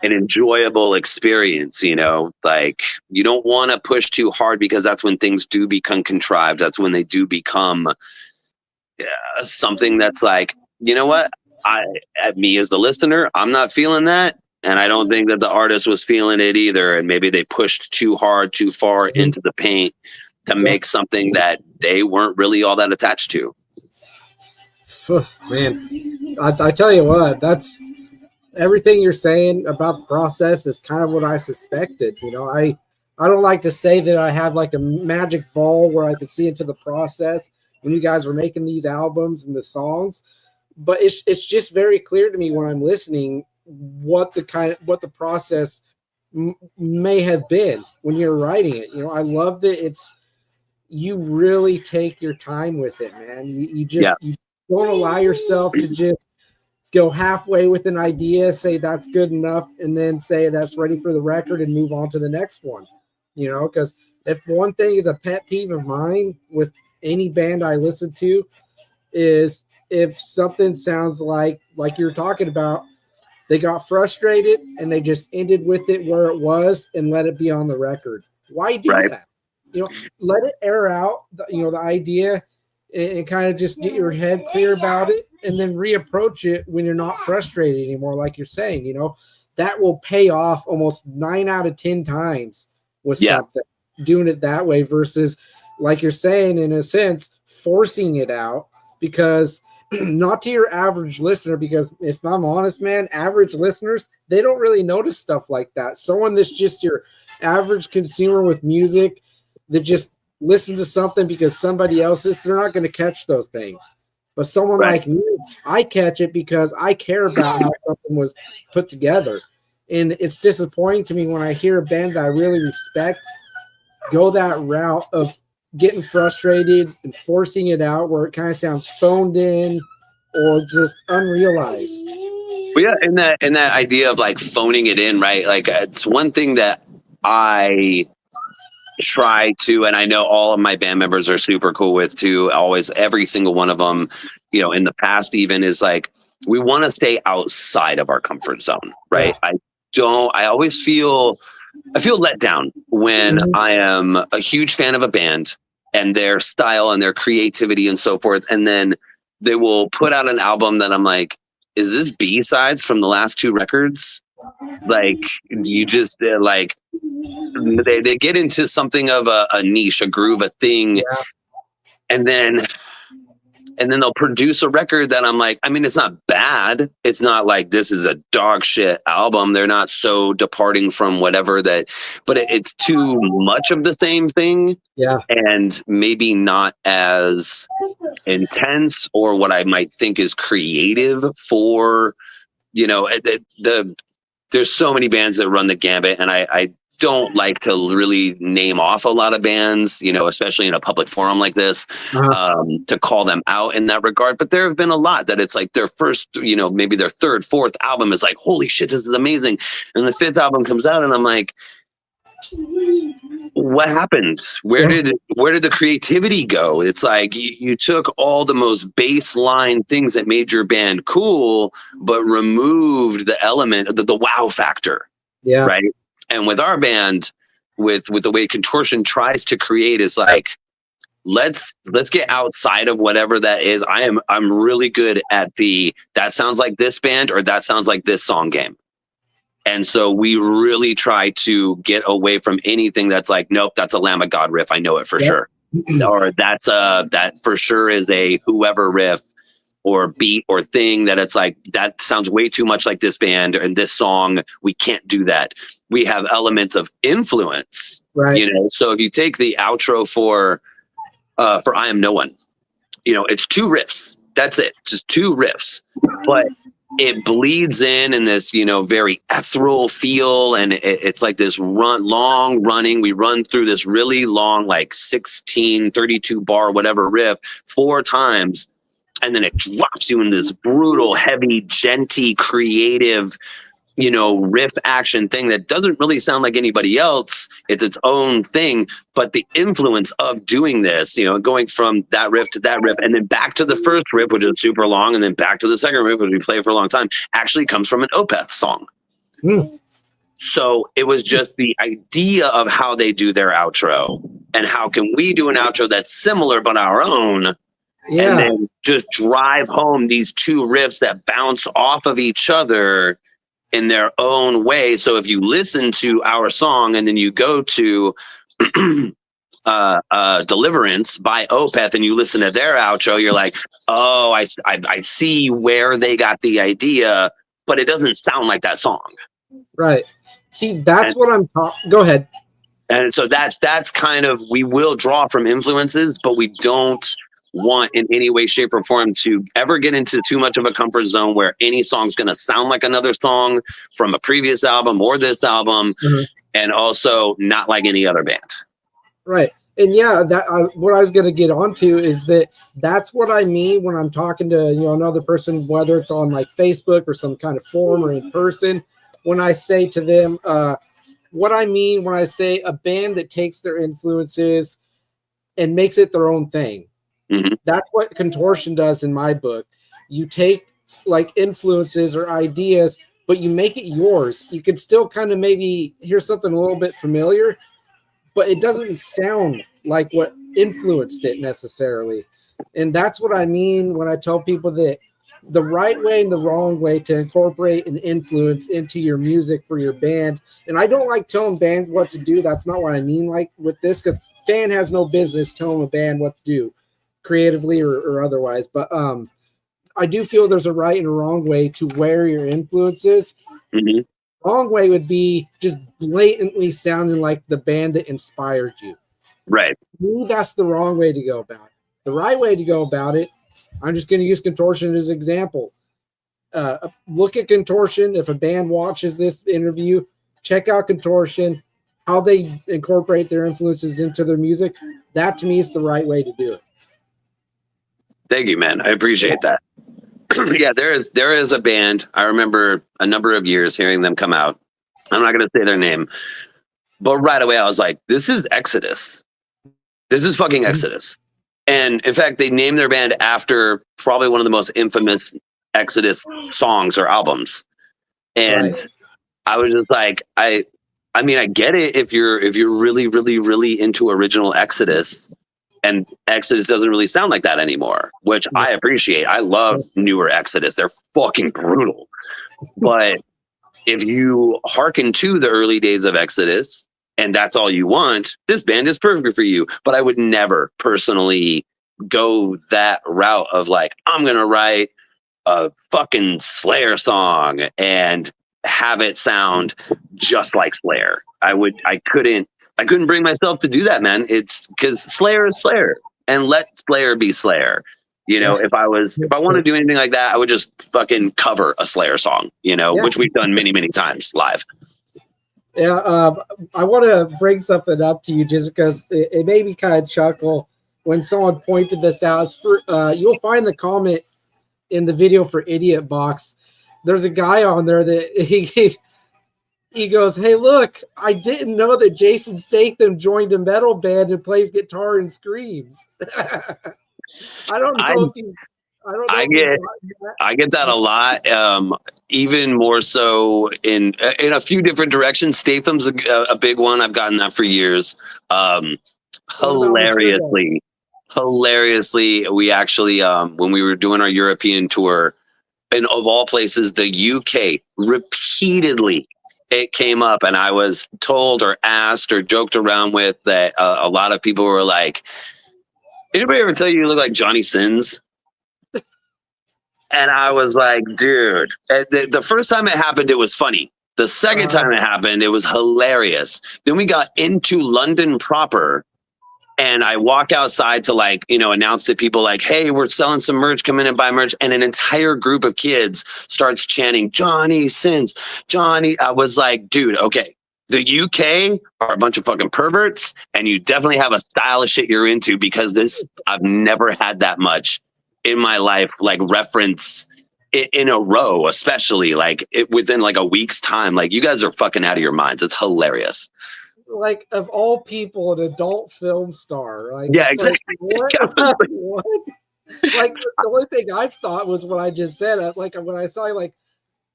an enjoyable experience. Like you don't want to push too hard because that's when things do become contrived. That's when they do become something that's like, you know what, me as the listener, I'm not feeling that, and I don't think that the artist was feeling it either, and maybe they pushed too hard, too far into the paint to make something that they weren't really all that attached to. Man, I tell you what, that's everything you're saying about the process is kind of what I suspected. I don't like to say that I have like a magic ball where I could see into the process when you guys were making these albums and the songs, but it's just very clear to me when I'm listening what the process may have been when you're writing it. I love that you really take your time with it, man. You don't allow yourself to just go halfway with an idea, say that's good enough, and then say that's ready for the record and move on to the next one. Because if one thing is a pet peeve of mine with any band I listen to is if something sounds like you're talking about, they got frustrated and they just ended with it where it was and let it be on the record. Why do that? Let it air out, the idea and kind of just get your head clear about it and then reapproach it when you're not frustrated anymore. Like you're saying, that will pay off almost 9 out of 10 times with something, doing it that way versus, like you're saying, in a sense, forcing it out, because not to your average listener, because if I'm honest, man, average listeners, they don't really notice stuff like that. Someone that's just your average consumer with music that just listens to something because somebody else is, they're not going to catch those things. But someone like me, I catch it because I care about how something was put together. And it's disappointing to me when I hear a band that I really respect go that route of getting frustrated and forcing it out where it kind of sounds phoned in or just unrealized. Well, yeah, and that idea of like phoning it in, right? Like it's one thing that I try to, and I know all of my band members are super cool with too. Always, every single one of them, you know, in the past even is like, we want to stay outside of our comfort zone, right? Yeah. I always I feel let down when Mhm. I am a huge fan of a band and their style and their creativity and so forth. And then they will put out an album that I'm like, is this B-sides from the last two records? Like, you just, they're like, they get into something of a niche, a groove, a thing. Yeah. And then they'll produce a record that I'm like, I mean, it's not bad. It's not like this is a dog shit album. They're not so departing from whatever that, but it's too much of the same thing. Yeah. And maybe not as intense or what I might think is creative for, you know, there's so many bands that run the gambit, and I don't like to really name off a lot of bands, you know, especially in a public forum like this, to call them out in that regard. But there have been a lot that it's like their first, you know, maybe their third, fourth album is like, holy shit, this is amazing. And the fifth album comes out and I'm like, what happened? Where did the creativity go? It's like you took all the most baseline things that made your band cool, but removed the element of the wow factor. Yeah. Right. And with our band, with the way Contortion tries to create is like, let's get outside of whatever that is. I'm really good at that sounds like this band or that sounds like this song game. And so we really try to get away from anything that's like, nope, that's a Lamb of God riff. I know it for sure. Or that for sure is a whoever riff or beat or thing that it's like, that sounds way too much like this band and this song. We can't do that. We have elements of influence, Right. You know? So if you take the outro for I Am No One, you know, it's two riffs. That's it. Just two riffs, but it bleeds in this, you know, very ethereal feel. And it's like this long running. We run through this really long, like 16, 32 bar, whatever riff 4 times. And then it drops you in this brutal, heavy, genty, creative, you know, riff action thing that doesn't really sound like anybody else. It's its own thing. But the influence of doing this, you know, going from that riff to that riff and then back to the first riff, which is super long, and then back to the second riff, which we play for a long time, actually comes from an Opeth song. So it was just the idea of how they do their outro and how can we do an outro that's similar but our own. Yeah. And then just drive home these two riffs that bounce off of each other in their own way. So if you listen to our song and then you go to Deliverance by Opeth and you listen to their outro, you're like, oh, I see where they got the idea, but it doesn't sound like that song. Right. See, that's what I'm go ahead. And so that's kind of, we will draw from influences, but we don't want in any way, shape, or form to ever get into too much of a comfort zone where any song's going to sound like another song from a previous album or this album, and also not like any other band. Right. And yeah, what I was going to get onto is that's what I mean when I'm talking to, you know, another person, whether it's on like Facebook or some kind of forum or in person, when I say to them, what I mean when I say a band that takes their influences and makes it their own thing. That's what Contortion does in my book. You take like influences or ideas, but you make it yours. You could still kind of maybe hear something a little bit familiar, but it doesn't sound like what influenced it necessarily. And that's what I mean when I tell people that the right way and the wrong way to incorporate an influence into your music for your band. And I don't like telling bands what to do. That's not what I mean like with this, because fan has no business telling a band what to do creatively or otherwise. But I do feel there's a right and a wrong way to wear your influences. Wrong way would be just blatantly sounding like the band that inspired you. Right. To me, that's the wrong way to go about it. The right way to go about it, I'm just going to use Contortion as an example. Look at Contortion. If a band watches this interview, check out Contortion, how they incorporate their influences into their music. That to me is the right way to do it. Thank you, man. I appreciate that. Yeah, there is a band. I remember a number of years hearing them come out. I'm not going to say their name, but right away I was like, this is Exodus. This is fucking Exodus. And in fact, they named their band after probably one of the most infamous Exodus songs or albums. And Right. I was just like, I mean, I get it if you're really, really, really into original Exodus, and Exodus doesn't really sound like that anymore, which I appreciate. I love newer Exodus. They're fucking brutal. But if you hearken to the early days of Exodus and that's all you want, this band is perfect for you. But I would never personally go that route of like, I'm going to write a fucking Slayer song and have it sound just like Slayer. I couldn't bring myself to do that, man. It's because Slayer is Slayer, and let Slayer be Slayer. You know, if I want to do anything like that, I would just fucking cover a Slayer song, which we've done many, many times live. Yeah, I want to bring something up to you just because it made me kind of chuckle when someone pointed this out. It's for, you'll find the comment in the video for Idiot Box. There's a guy on there that he goes, "Hey, look, I didn't know that Jason Statham joined a metal band and plays guitar and screams." I don't know I get that a lot. Even more so in a few different directions. Statham's a big one. I've gotten that for years. Hilariously, we actually when we were doing our European tour, and of all places, the UK, repeatedly it came up, and I was told or asked or joked around with that a lot of people were like, "Anybody ever tell you look like Johnny Sins?" And I was like, dude, the first time it happened, it was funny. The second time it happened, it was hilarious. Then we got into London proper, and I walk outside to announce to people like, hey, we're selling some merch, come in and buy merch. And an entire group of kids starts chanting, Johnny Sins, Johnny. I was like, dude, okay. The UK are a bunch of fucking perverts, and you definitely have a style of shit you're into, because I've never had that much in my life, like reference in a row, especially within like a week's time. Like, you guys are fucking out of your minds. It's hilarious. Like, of all people, an adult film star. Like, yeah, exactly. Like, what? Like, the only thing I've thought was what I just said. Like, when I saw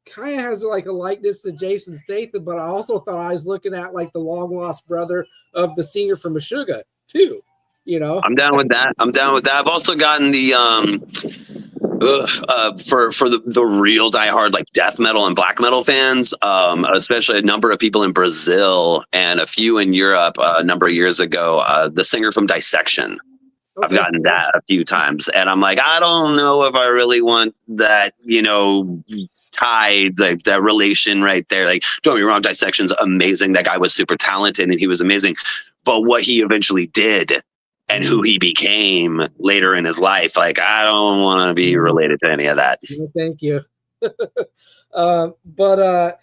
kind of has like a likeness to Jason Statham, but I also thought I was looking at like the long lost brother of the singer from Meshuggah too. I'm down with that. I've also gotten the for the real diehard like death metal and black metal fans, especially a number of people in Brazil and a few in Europe a number of years ago, the singer from Dissection. Okay. I've gotten that a few times, and I'm like, I don't know if I really want that, tied, like that relation right there. Like, don't get me wrong, Dissection's amazing. That guy was super talented and he was amazing, but what he eventually did and who he became later in his life, like, I don't want to be related to any of that. Thank you. But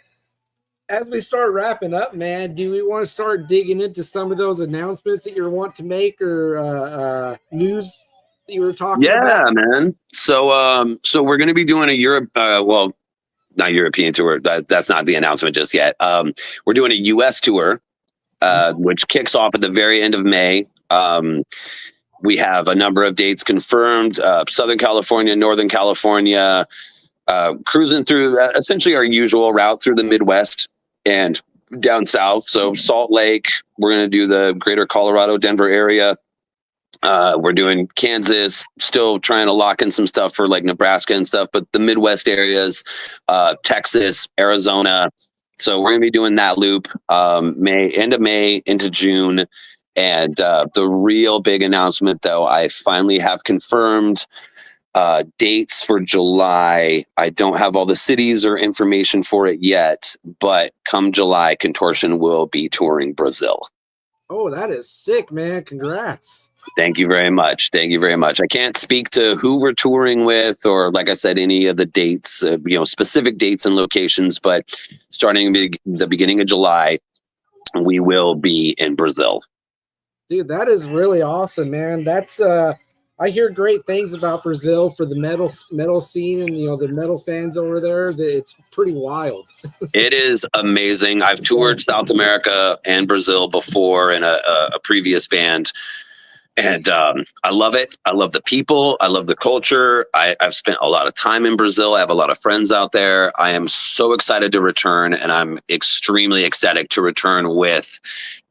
as we start wrapping up, man, do we want to start digging into some of those announcements that you want to make, or news that you were talking about? Yeah, man. So we're going to be doing a Europe, not European tour. That's not the announcement just yet. We're doing a US tour, which kicks off at the very end of May. We have a number of dates confirmed, Southern California, Northern California, cruising through essentially our usual route through the Midwest and down south. So Salt Lake, we're going to do the greater Colorado, Denver area. We're doing Kansas, still trying to lock in some stuff for like Nebraska and stuff, but the Midwest areas, Texas, Arizona. So we're going to be doing that loop, end of May into June. And the real big announcement, though, I finally have confirmed dates for July. I don't have all the cities or information for it yet, but come July, Contortion will be touring Brazil. Oh, that is sick, man. Congrats. Thank you very much. I can't speak to who we're touring with or, like I said, any of the dates, specific dates and locations, but starting the beginning of July, we will be in Brazil. Dude, that is really awesome, man. That's I hear great things about Brazil for the metal scene, and the metal fans over there. It's pretty wild. It is amazing. I've toured South America and Brazil before in a previous band. And I love it. I love the people. I love the culture. I've spent a lot of time in Brazil. I have a lot of friends out there. I am so excited to return, and I'm extremely ecstatic to return with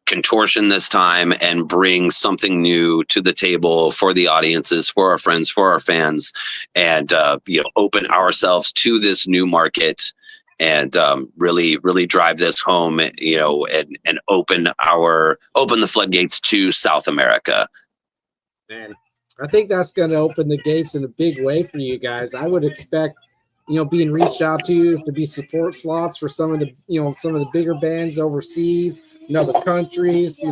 Contortion this time and bring something new to the table for the audiences, for our friends, for our fans, and open ourselves to this new market and really drive this home, and open the floodgates to South America. Man, I think that's going to open the gates in a big way for you guys. I would expect, being reached out to be support slots for some of the bigger bands overseas, other countries.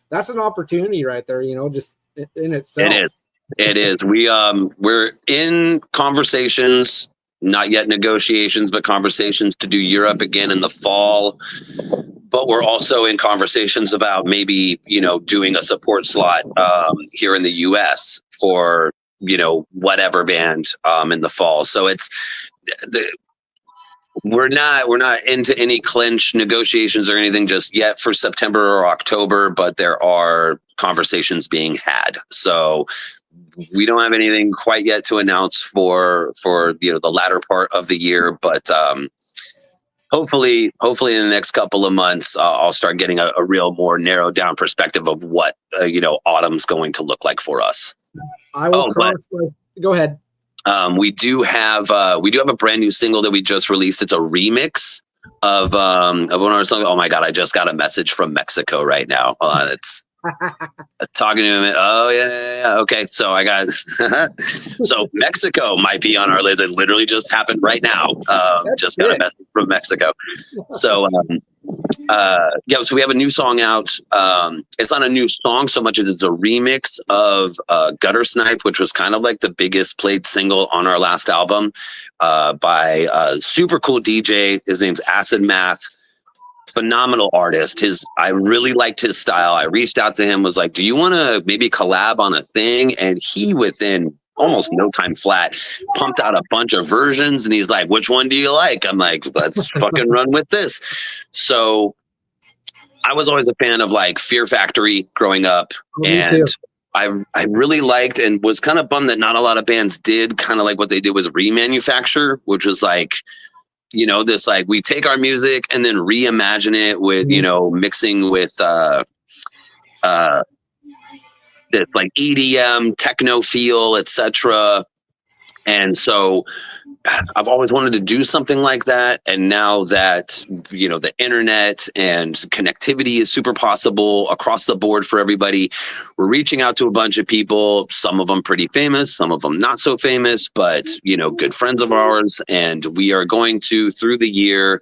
That's an opportunity right there. Just in itself. It is. We're in conversations, not yet negotiations, but conversations to do Europe again in the fall. But we're also in conversations about maybe, doing a support slot here in the US for, whatever band in the fall. So we're not into any clinch negotiations or anything just yet for September or October, but there are conversations being had. So we don't have anything quite yet to announce for the latter part of the year, but hopefully in the next couple of months, I'll start getting a real more narrowed down perspective of what, autumn's going to look like for us. I will go ahead. We do have a brand new single that we just released. It's a remix of one of our songs. Oh my God, I just got a message from Mexico right now. It's talking to him. Oh yeah. Okay. So I got, so Mexico might be on our list. It literally just happened right now. Just got a message from Mexico. So, so we have a new song out. It's not a new song so much as it's a remix of Gutter Snipe, which was kind of like the biggest played single on our last album, by a super cool DJ. His name's Acid Math. Phenomenal artist. I really liked his style. I reached out to him, was like, do you want to maybe collab on a thing? And he, within almost no time flat, pumped out a bunch of versions, and he's like, which one do you like? I'm like, let's fucking run with this. So I was always a fan of like Fear Factory growing up. And I really liked and was kind of bummed that not a lot of bands did kind of like what they did with Remanufacture, which was like, this like we take our music and then reimagine it with, mixing with this like EDM, techno feel, etc. And so I've always wanted to do something like that. And now that, the internet and connectivity is super possible across the board for everybody, we're reaching out to a bunch of people, some of them pretty famous, some of them not so famous, but, good friends of ours. And we are going to, through the year,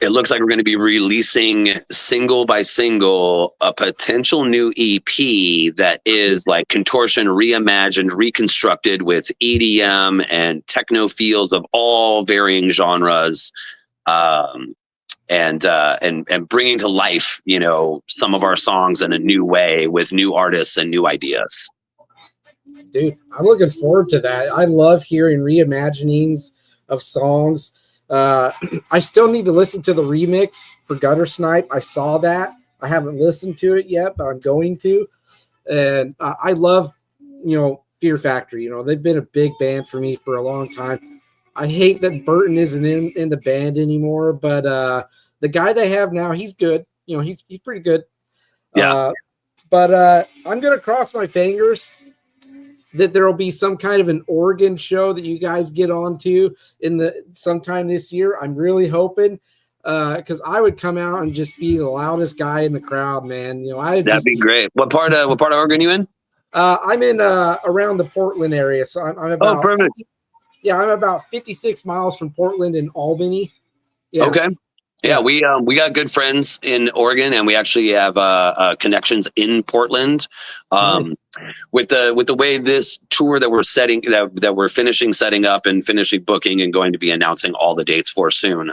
it looks like we're going to be releasing single by single a potential new EP that is like Contortion reimagined, reconstructed with EDM and techno feels of all varying genres, and bringing to life, some of our songs in a new way with new artists and new ideas. Dude, I'm looking forward to that. I love hearing reimaginings of songs. I still need to listen to the remix for Gutter Snipe. I saw that. I haven't listened to it yet, but I'm going to. And I love, Fear Factory. They've been a big band for me for a long time. I hate that Burton isn't in the band anymore, but the guy they have now, he's good. He's pretty good. Yeah. But I'm going to cross my fingers that there will be some kind of an organ show that you guys get onto sometime this year. I'm really hoping, because I would come out and just be the loudest guy in the crowd, man. That'd be great. What part of Oregon are you in? I'm in around the Portland area, so I'm about. Oh, perfect. I'm about 56 miles from Portland and Albany. Yeah. Okay. Yeah, we got good friends in Oregon, and we actually have connections in Portland. Nice. With the way this tour that we're finishing setting up and finishing booking and going to be announcing all the dates for soon.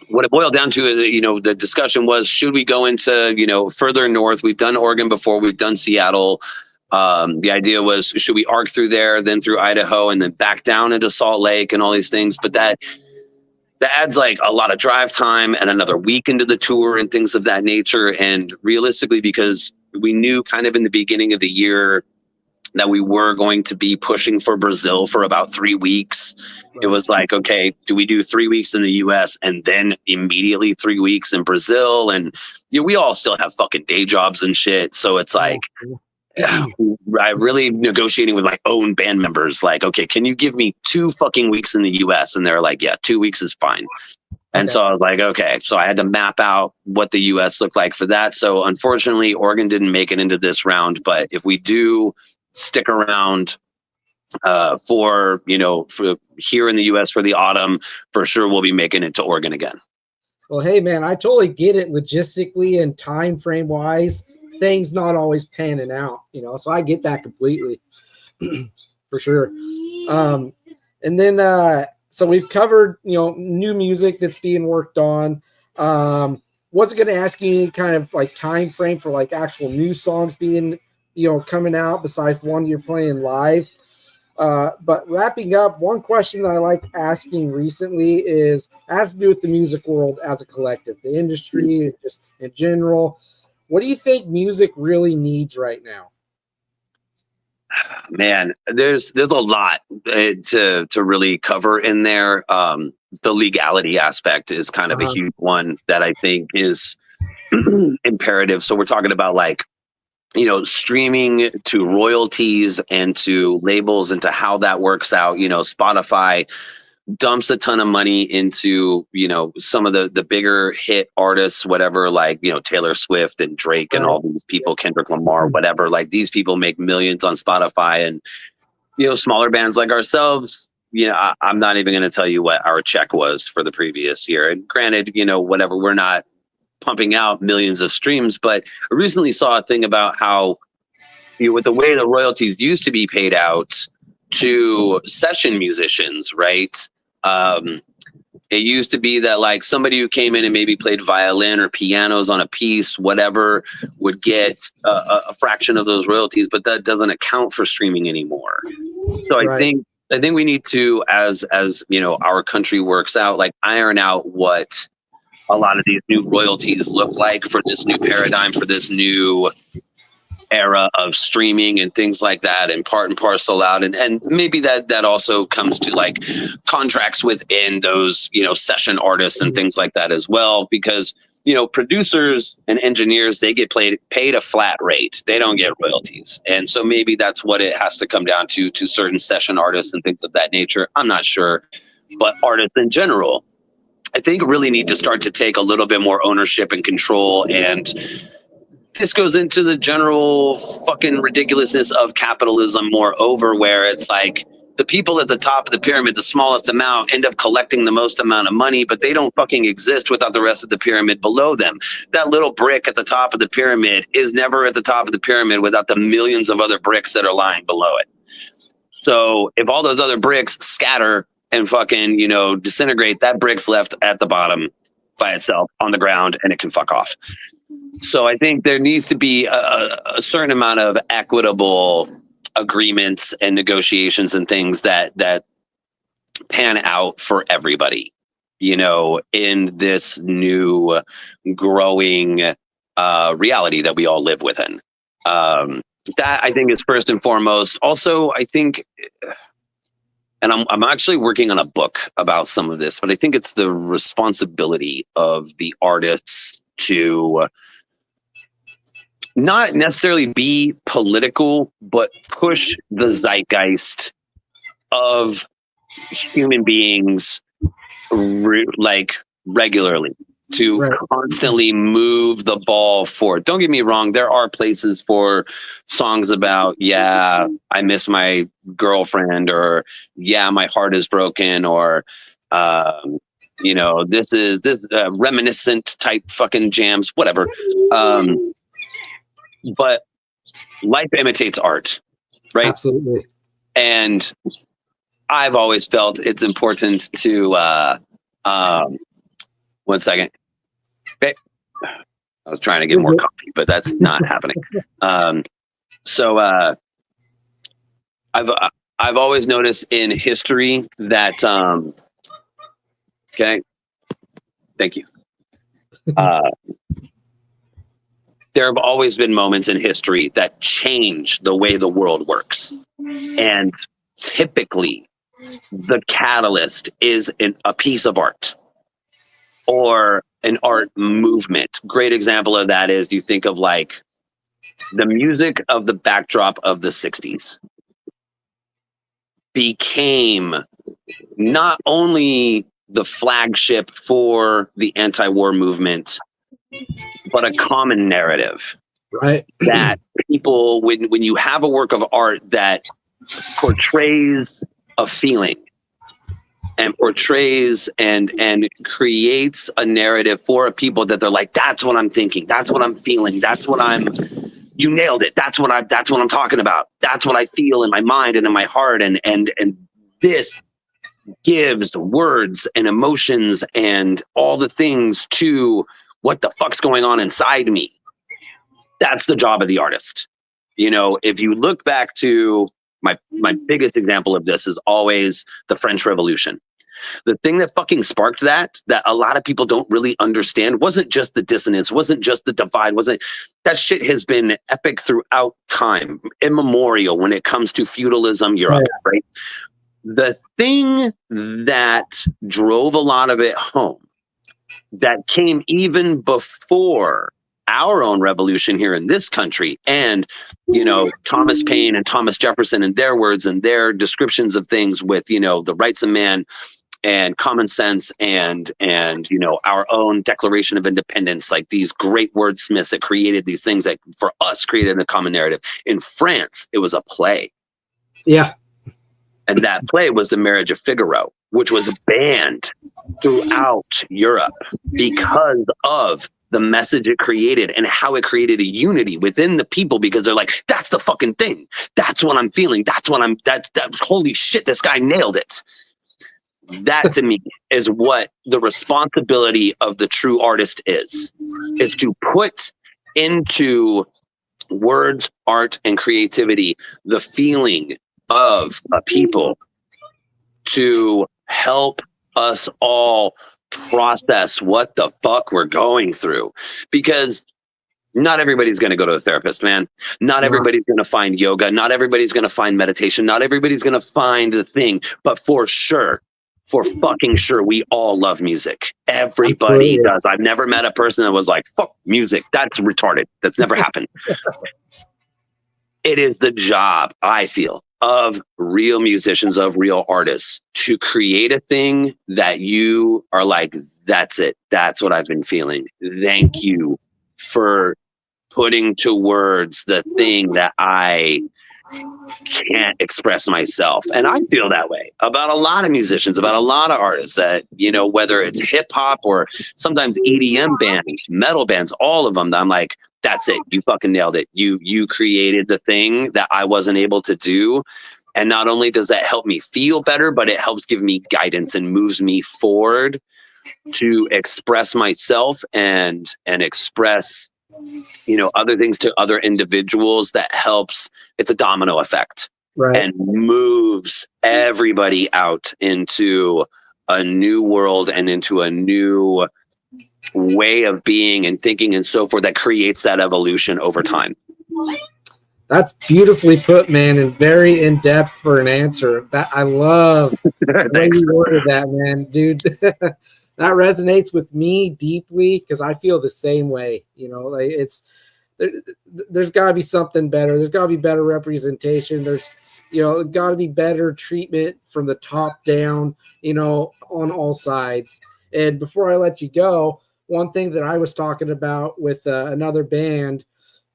what it boiled down to is, the discussion was, should we go into, further north? We've done Oregon before, we've done Seattle. The idea was, should we arc through there, then through Idaho, and then back down into Salt Lake and all these things? But that adds like a lot of drive time and another week into the tour and things of that nature. And realistically, because we knew kind of in the beginning of the year that we were going to be pushing for Brazil for about 3 weeks. Right. It was like, okay, do we do 3 weeks in the US and then immediately 3 weeks in Brazil? And we all still have fucking day jobs and shit. So it's like, I really negotiating with my own band members, like, okay, can you give me 2 fucking weeks in the US? And they're like, yeah, 2 weeks is fine. And so I was like, okay, so I had to map out what the US looked like for that. So unfortunately, Oregon didn't make it into this round, but if we do stick around for here in the US for the autumn, for sure we'll be making it to Oregon again. Well, hey man, I totally get it logistically and time frame wise, things not always panning out, so I get that completely. For sure. And then so we've covered new music that's being worked on. Wasn't going to ask you any kind of like time frame for like actual new songs being coming out besides the one you're playing live. But wrapping up, one question that I like asking recently has to do with the music world as a collective, the industry, just in general. What do you think music really needs right now? Man, there's a lot to really cover in there. The legality aspect is kind of a huge one that I think is imperative. So we're talking about like, streaming to royalties and to labels and to how that works out. Spotify dumps a ton of money into, some of the bigger hit artists, whatever, like, Taylor Swift and Drake and all these people, Kendrick Lamar, whatever, like these people make millions on Spotify. And, smaller bands like ourselves, I'm not even going to tell you what our check was for the previous year. And granted, whatever, we're not pumping out millions of streams, but I recently saw a thing about how, with the way the royalties used to be paid out to session musicians, right? It used to be that like somebody who came in and maybe played violin or pianos on a piece, whatever, would get a fraction of those royalties, but that doesn't account for streaming anymore. So I think we need to, as our country works out, like iron out what a lot of these new royalties look like for this new paradigm, for this new era of streaming and things like that, and part and parcel out. And maybe that also comes to like contracts within those, session artists and things like that as well, because, producers and engineers, they get paid a flat rate. They don't get royalties. And so maybe that's what it has to come down to certain session artists and things of that nature. I'm not sure, but artists in general, I think really need to start to take a little bit more ownership and control. And this goes into the general fucking ridiculousness of capitalism, moreover, where it's like the people at the top of the pyramid, the smallest amount, end up collecting the most amount of money, but they don't fucking exist without the rest of the pyramid below them. That little brick at the top of the pyramid is never at the top of the pyramid without the millions of other bricks that are lying below it. So if all those other bricks scatter and fucking, disintegrate, that brick's left at the bottom by itself on the ground and it can fuck off. So I think there needs to be a certain amount of equitable agreements and negotiations and things that pan out for everybody, in this new growing reality that we all live within. That I think is first and foremost. Also, I think, and I'm actually working on a book about some of this, but I think it's the responsibility of the artists to not necessarily be political, but push the zeitgeist of human beings regularly to constantly move the ball forward. Don't get me wrong. There are places for songs about, yeah, I miss my girlfriend, or yeah, my heart is broken, or, this is reminiscent type fucking jams, whatever. But life imitates art, right? Absolutely. And I've always felt it's important to 1 second. Okay. I was trying to get more coffee, but that's not happening. So I've always noticed in history that okay, thank you. There have always been moments in history that change the way the world works, and typically the catalyst is a piece of art or an art movement. Great example of that is you think of like the music of the backdrop of the 60s became not only the flagship for the anti-war movement, but a common narrative. Right. That people, when you have a work of art that portrays a feeling and portrays and creates a narrative for a people that they're like, that's what I'm thinking, that's what I'm feeling, you nailed it, that's what I'm talking about, that's what I feel in my mind and in my heart, and this gives words and emotions and all the things to what the fuck's going on inside me. That's the job of the artist. You know, if you look back to my biggest example of this is always the French Revolution. The thing that fucking sparked that a lot of people don't really understand wasn't just the dissonance, wasn't just the divide, that shit has been epic throughout time, immemorial when it comes to feudalism Europe, right? The thing that drove a lot of it home, that came even before our own revolution here in this country, and you know, Thomas Paine and Thomas Jefferson and their words and their descriptions of things with, you know, the rights of man and common sense and you know, our own Declaration of Independence, like these great wordsmiths that created these things that for us created a common narrative. In France, it was a play. Yeah. And that play was The Marriage of Figaro, which was banned throughout Europe because of the message it created and how it created a unity within the people, because they're like, that's the fucking thing. That's what I'm feeling. Holy shit, this guy nailed it. That to me is what the responsibility of the true artist is to put into words, art, and creativity the feeling of a people, to help us all process what the fuck we're going through. Because not everybody's going to go to a therapist, man. Not everybody's going to find yoga. Not everybody's going to find meditation. Not everybody's going to find the thing. But for fucking sure, we all love music. Everybody does. I've never met a person that was like, fuck music, that's retarded. That's never happened. It is the job, I feel, of real musicians, of real artists, to create a thing that you are like, that's it. That's what I've been feeling. Thank you for putting to words the thing that I can't express myself. And I feel that way about a lot of musicians, about a lot of artists, that, you know, whether it's hip hop or sometimes EDM bands, metal bands, all of them, I'm like, that's it. You fucking nailed it. You created the thing that I wasn't able to do. And not only does that help me feel better, but it helps give me guidance and moves me forward to express myself and express, you know, other things to other individuals. That helps. It's a domino effect, right? And moves everybody out into a new world and into a new way of being and thinking and so forth, that creates that evolution over time. That's beautifully put, man, and very in depth for an answer. That I love the way you worded that, man, dude. That resonates with me deeply, because I feel the same way. You know, like there's got to be something better. There's got to be better representation. There's, you know, got to be better treatment from the top down, you know, on all sides. And before I let you go, one thing that I was talking about with another band,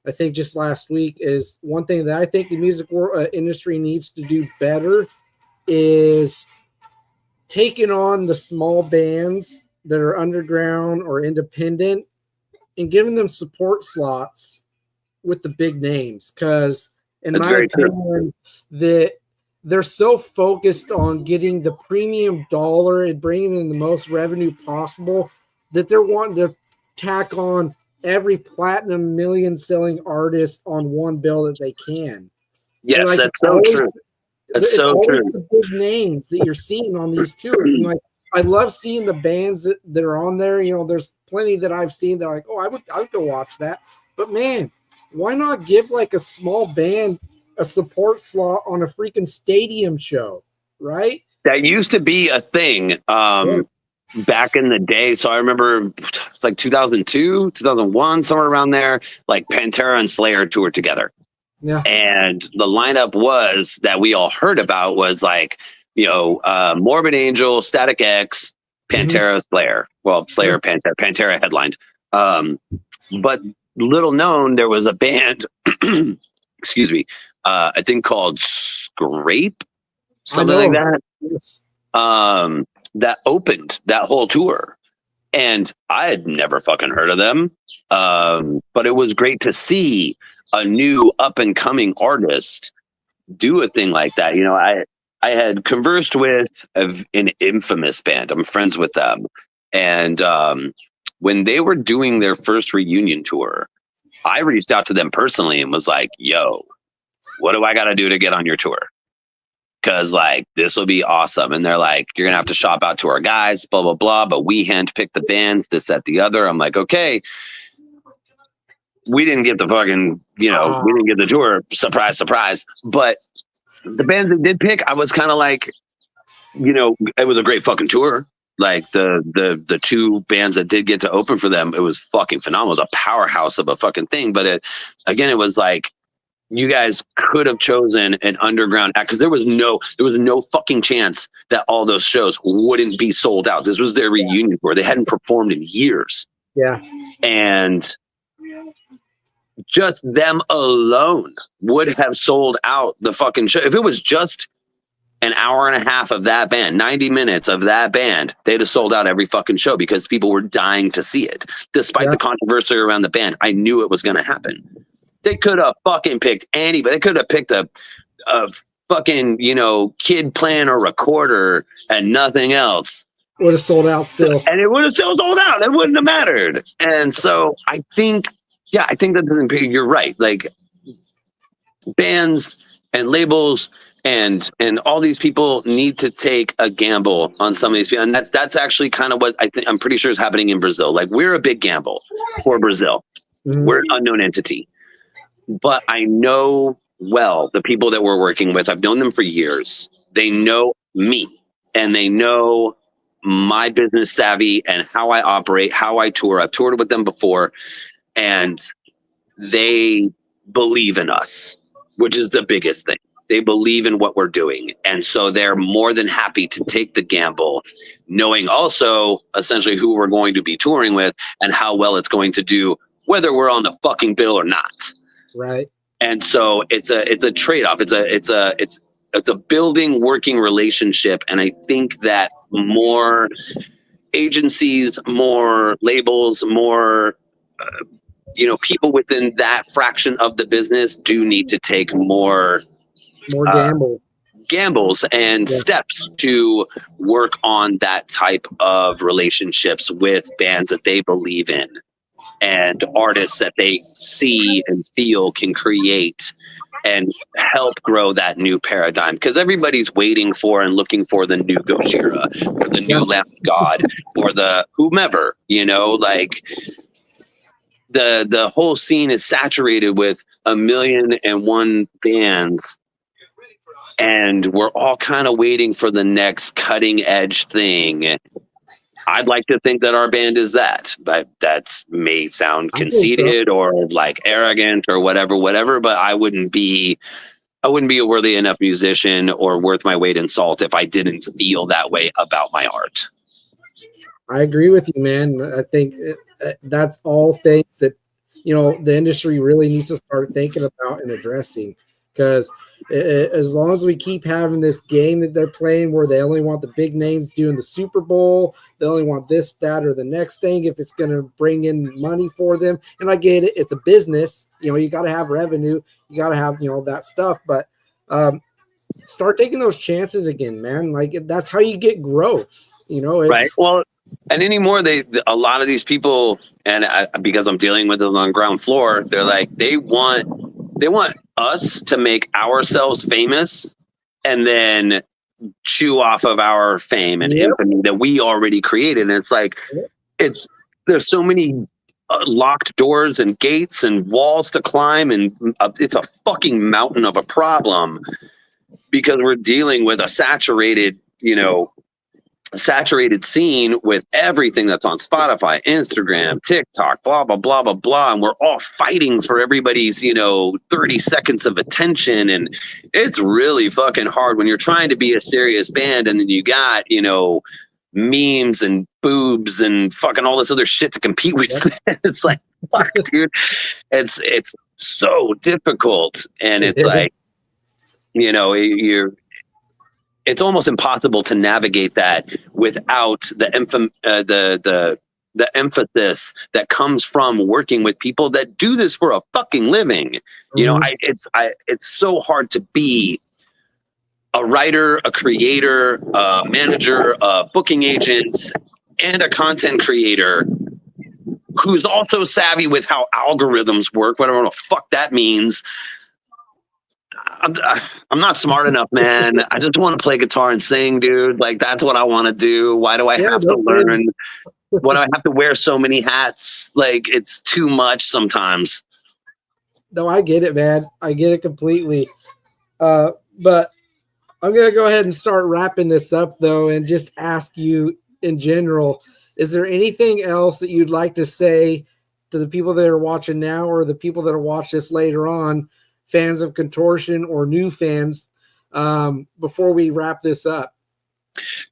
I think just last week, is one thing that I think the music industry needs to do better is taking on the small bands that are underground or independent and giving them support slots with the big names. Because in my opinion, they're so focused on getting the premium dollar and bringing in the most revenue possible that they're wanting to tack on every platinum million selling artist on one bill that they can. Yes, like, that's so true. That's so true. The big names that you're seeing on these tours. And like, I love seeing the bands that are on there. You know, there's plenty that I've seen that are like, oh, I would go watch that. But man, why not give like a small band a support slot on a freaking stadium show, right? That used to be a thing back in the day. So I remember it's like 2002, 2001, somewhere around there, like Pantera and Slayer toured together. Yeah. And the lineup was that we all heard about was like, you know, Morbid Angel, Static X, Pantera, Slayer. Well, Slayer, Pantera headlined. But little known, there was a band, excuse me, I think called Scrape, something like that. Yes. That opened that whole tour. And I had never fucking heard of them. But it was great to see a new up and coming artist do a thing like that. You know, I had conversed with an infamous band. I'm friends with them. And when they were doing their first reunion tour, I reached out to them personally and was like, yo, what do I got to do to get on your tour? Because like, this will be awesome. And they're like, you're going to have to shop out to our guys, blah, blah, blah. But we handpicked the bands, this, that, the other. I'm like, okay. We didn't get the fucking, you know, we didn't get the tour. Surprise, surprise. But the bands that did pick, I was kind of like, you know, it was a great fucking tour. Like the two bands that did get to open for them, it was fucking phenomenal. It was a powerhouse of a fucking thing. But it was like, you guys could have chosen an underground act because there was no fucking chance that all those shows wouldn't be sold out. This was their reunion tour. They hadn't performed in years. Yeah. And just them alone would have sold out the fucking show. If it was just an hour and a half of that band, 90 minutes of that band, they'd have sold out every fucking show because people were dying to see it. Despite the controversy around the band, I knew it was going to happen. They could have fucking picked anybody. They could have picked a fucking, you know, kid playing a recorder and nothing else. Would have sold out still. And it would have still sold out. It wouldn't have mattered. And so I think that you're right. Like bands and labels and all these people need to take a gamble on some of these people. And that's actually kind of what I'm pretty sure is happening in Brazil. Like we're a big gamble for Brazil. Mm-hmm. We're an unknown entity. But I know well the people that we're working with. I've known them for years. They know me and they know my business savvy and how I operate, how I tour. I've toured with them before and they believe in us, which is the biggest thing. They believe in what we're doing. And so they're more than happy to take the gamble, knowing also essentially who we're going to be touring with and how well it's going to do, whether we're on the fucking bill or not. Right. And so it's a trade-off. It's a building working relationship. And I think that more agencies, more labels, more, people within that fraction of the business do need to take more gambles and steps to work on that type of relationships with bands that they believe in and artists that they see and feel can create and help grow that new paradigm, because everybody's waiting for and looking for the new Gojira or the new Lamb of God or the whomever, like the whole scene is saturated with 1,000,001 bands. And we're all kind of waiting for the next cutting edge thing. I'd like to think that our band is that, but that may sound conceited or like arrogant or whatever, but I wouldn't be a worthy enough musician or worth my weight in salt if I didn't feel that way about my art. I agree with you, man. I think that's all things that, the industry really needs to start thinking about and addressing. Because as long as we keep having this game that they're playing where they only want the big names doing the Super Bowl, they only want this, that, or the next thing if it's going to bring in money for them. And I get it. It's a business. You got to have revenue. You got to have, that stuff. But start taking those chances again, man. Like, that's how you get growth. Right. Well, And anymore, a lot of these people, and because I'm dealing with it on ground floor, they're like, they want us to make ourselves famous and then chew off of our fame and Yep. infamy that we already created. And it's like, there's so many locked doors and gates and walls to climb, and it's a fucking mountain of a problem because we're dealing with a saturated scene with everything that's on Spotify, Instagram, TikTok, blah, blah, blah, blah, blah. And we're all fighting for everybody's, 30 seconds of attention. And it's really fucking hard when you're trying to be a serious band and then you got, memes and boobs and fucking all this other shit to compete with. It's like, fuck, dude. It's so difficult. And it's like, it's almost impossible to navigate that without the emphasis that comes from working with people that do this for a fucking living. It's so hard to be a writer, a creator, a manager, a booking agent, and a content creator who's also savvy with how algorithms work, whatever the fuck that means. I'm not smart enough, man. I just want to play guitar and sing, dude. Like, that's what I want to do. Why do I have to learn? Why do I have to wear so many hats? Like, it's too much sometimes. No, I get it, man. I get it completely. But I'm going to go ahead and start wrapping this up, though, and just ask you in general, is there anything else that you'd like to say to the people that are watching now or the people that will watch this later on, fans of Contortion or new fans, before we wrap this up?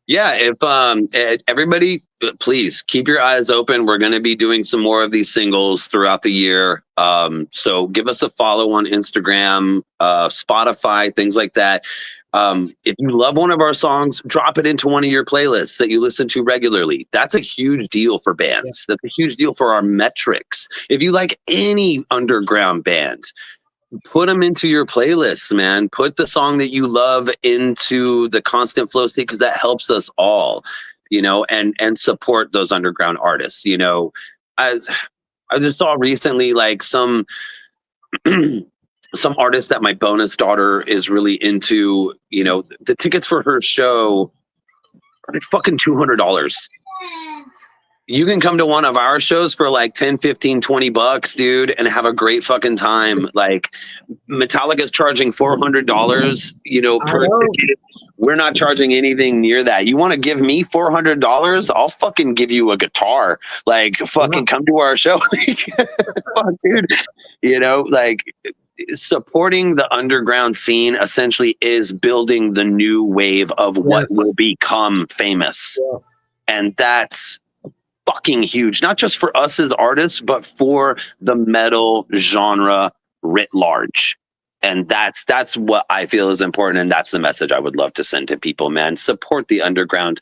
Yeah, if everybody, please keep your eyes open. We're going to be doing some more of these singles throughout the year. So give us a follow on Instagram, Spotify, things like that. If you love one of our songs, drop it into one of your playlists that you listen to regularly. That's a huge deal for bands. That's a huge deal for our metrics. If you like any underground band, put them into your playlists, man. Put the song that you love into the constant flow state, because that helps us all, and support those underground artists. I just saw recently, like, some artist that my bonus daughter is really into. The tickets for her show are like fucking $200. You can come to one of our shows for like 10, 15, $20, dude, and have a great fucking time. Like, Metallica's charging $400, per ticket. We're not charging anything near that. You want to give me $400? I'll fucking give you a guitar. Like, fucking come to our show. Fuck, dude. Like, supporting the underground scene essentially is building the new wave of what will become famous. Yeah. And that's fucking huge, not just for us as artists, but for the metal genre writ large. And that's what I feel is important, and that's the message I would love to send to people, man. Support the underground.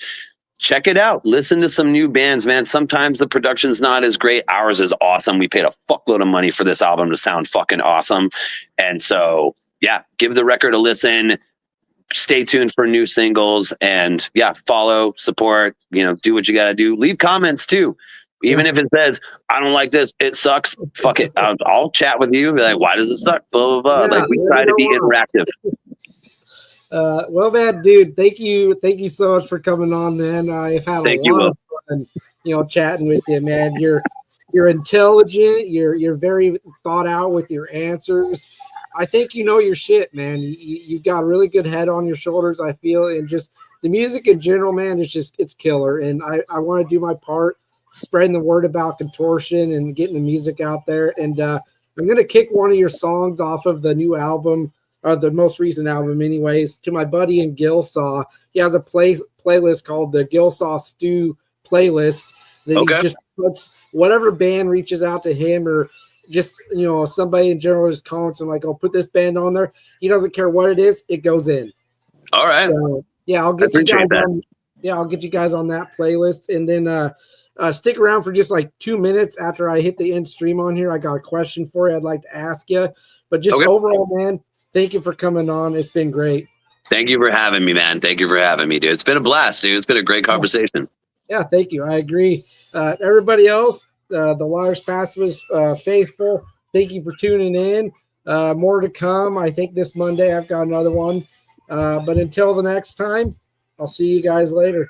Check it out. Listen to some new bands, man. Sometimes the production's not as great. Ours is awesome. We paid a fuckload of money for this album to sound fucking awesome. And so, yeah, give the record a listen. Stay tuned for new singles, and follow, support, do what you got to do. Leave comments too. Even if it says, I don't like this, it sucks, fuck it. I'll chat with you. Be like, why does it suck? Blah, blah, blah. Like, we try to be interactive. Well, man, dude, thank you so much for coming on, man. I've had a lot of fun, chatting with you, man. You're intelligent. You're very thought out with your answers. I think you know your shit, man. You've got a really good head on your shoulders, I feel, and just the music in general, man, it's killer. And I want to do my part, spreading the word about Contortion and getting the music out there. And I'm going to kick one of your songs off of the new album, or the most recent album anyways, to my buddy in Gilsaw. He has a playlist called the Gilsaw Stew playlist that he just puts whatever band reaches out to him, or just, somebody in general just comments and like, I'll put this band on there. He doesn't care what it is. It goes in. All right. So, I'll get you guys on. I'll get you guys on that playlist. And then stick around for just like 2 minutes after I hit the end stream on here. I got a question for you I'd like to ask you. But just overall, man, thank you for coming on. It's been great. Thank you for having me, man. Thank you for having me, dude. It's been a blast, dude. It's been a great conversation. Yeah, thank you. I agree. Everybody else, the Lars Pass was faithful. Thank you for tuning in. More to come. I think this Monday I've got another one. But until the next time, I'll see you guys later.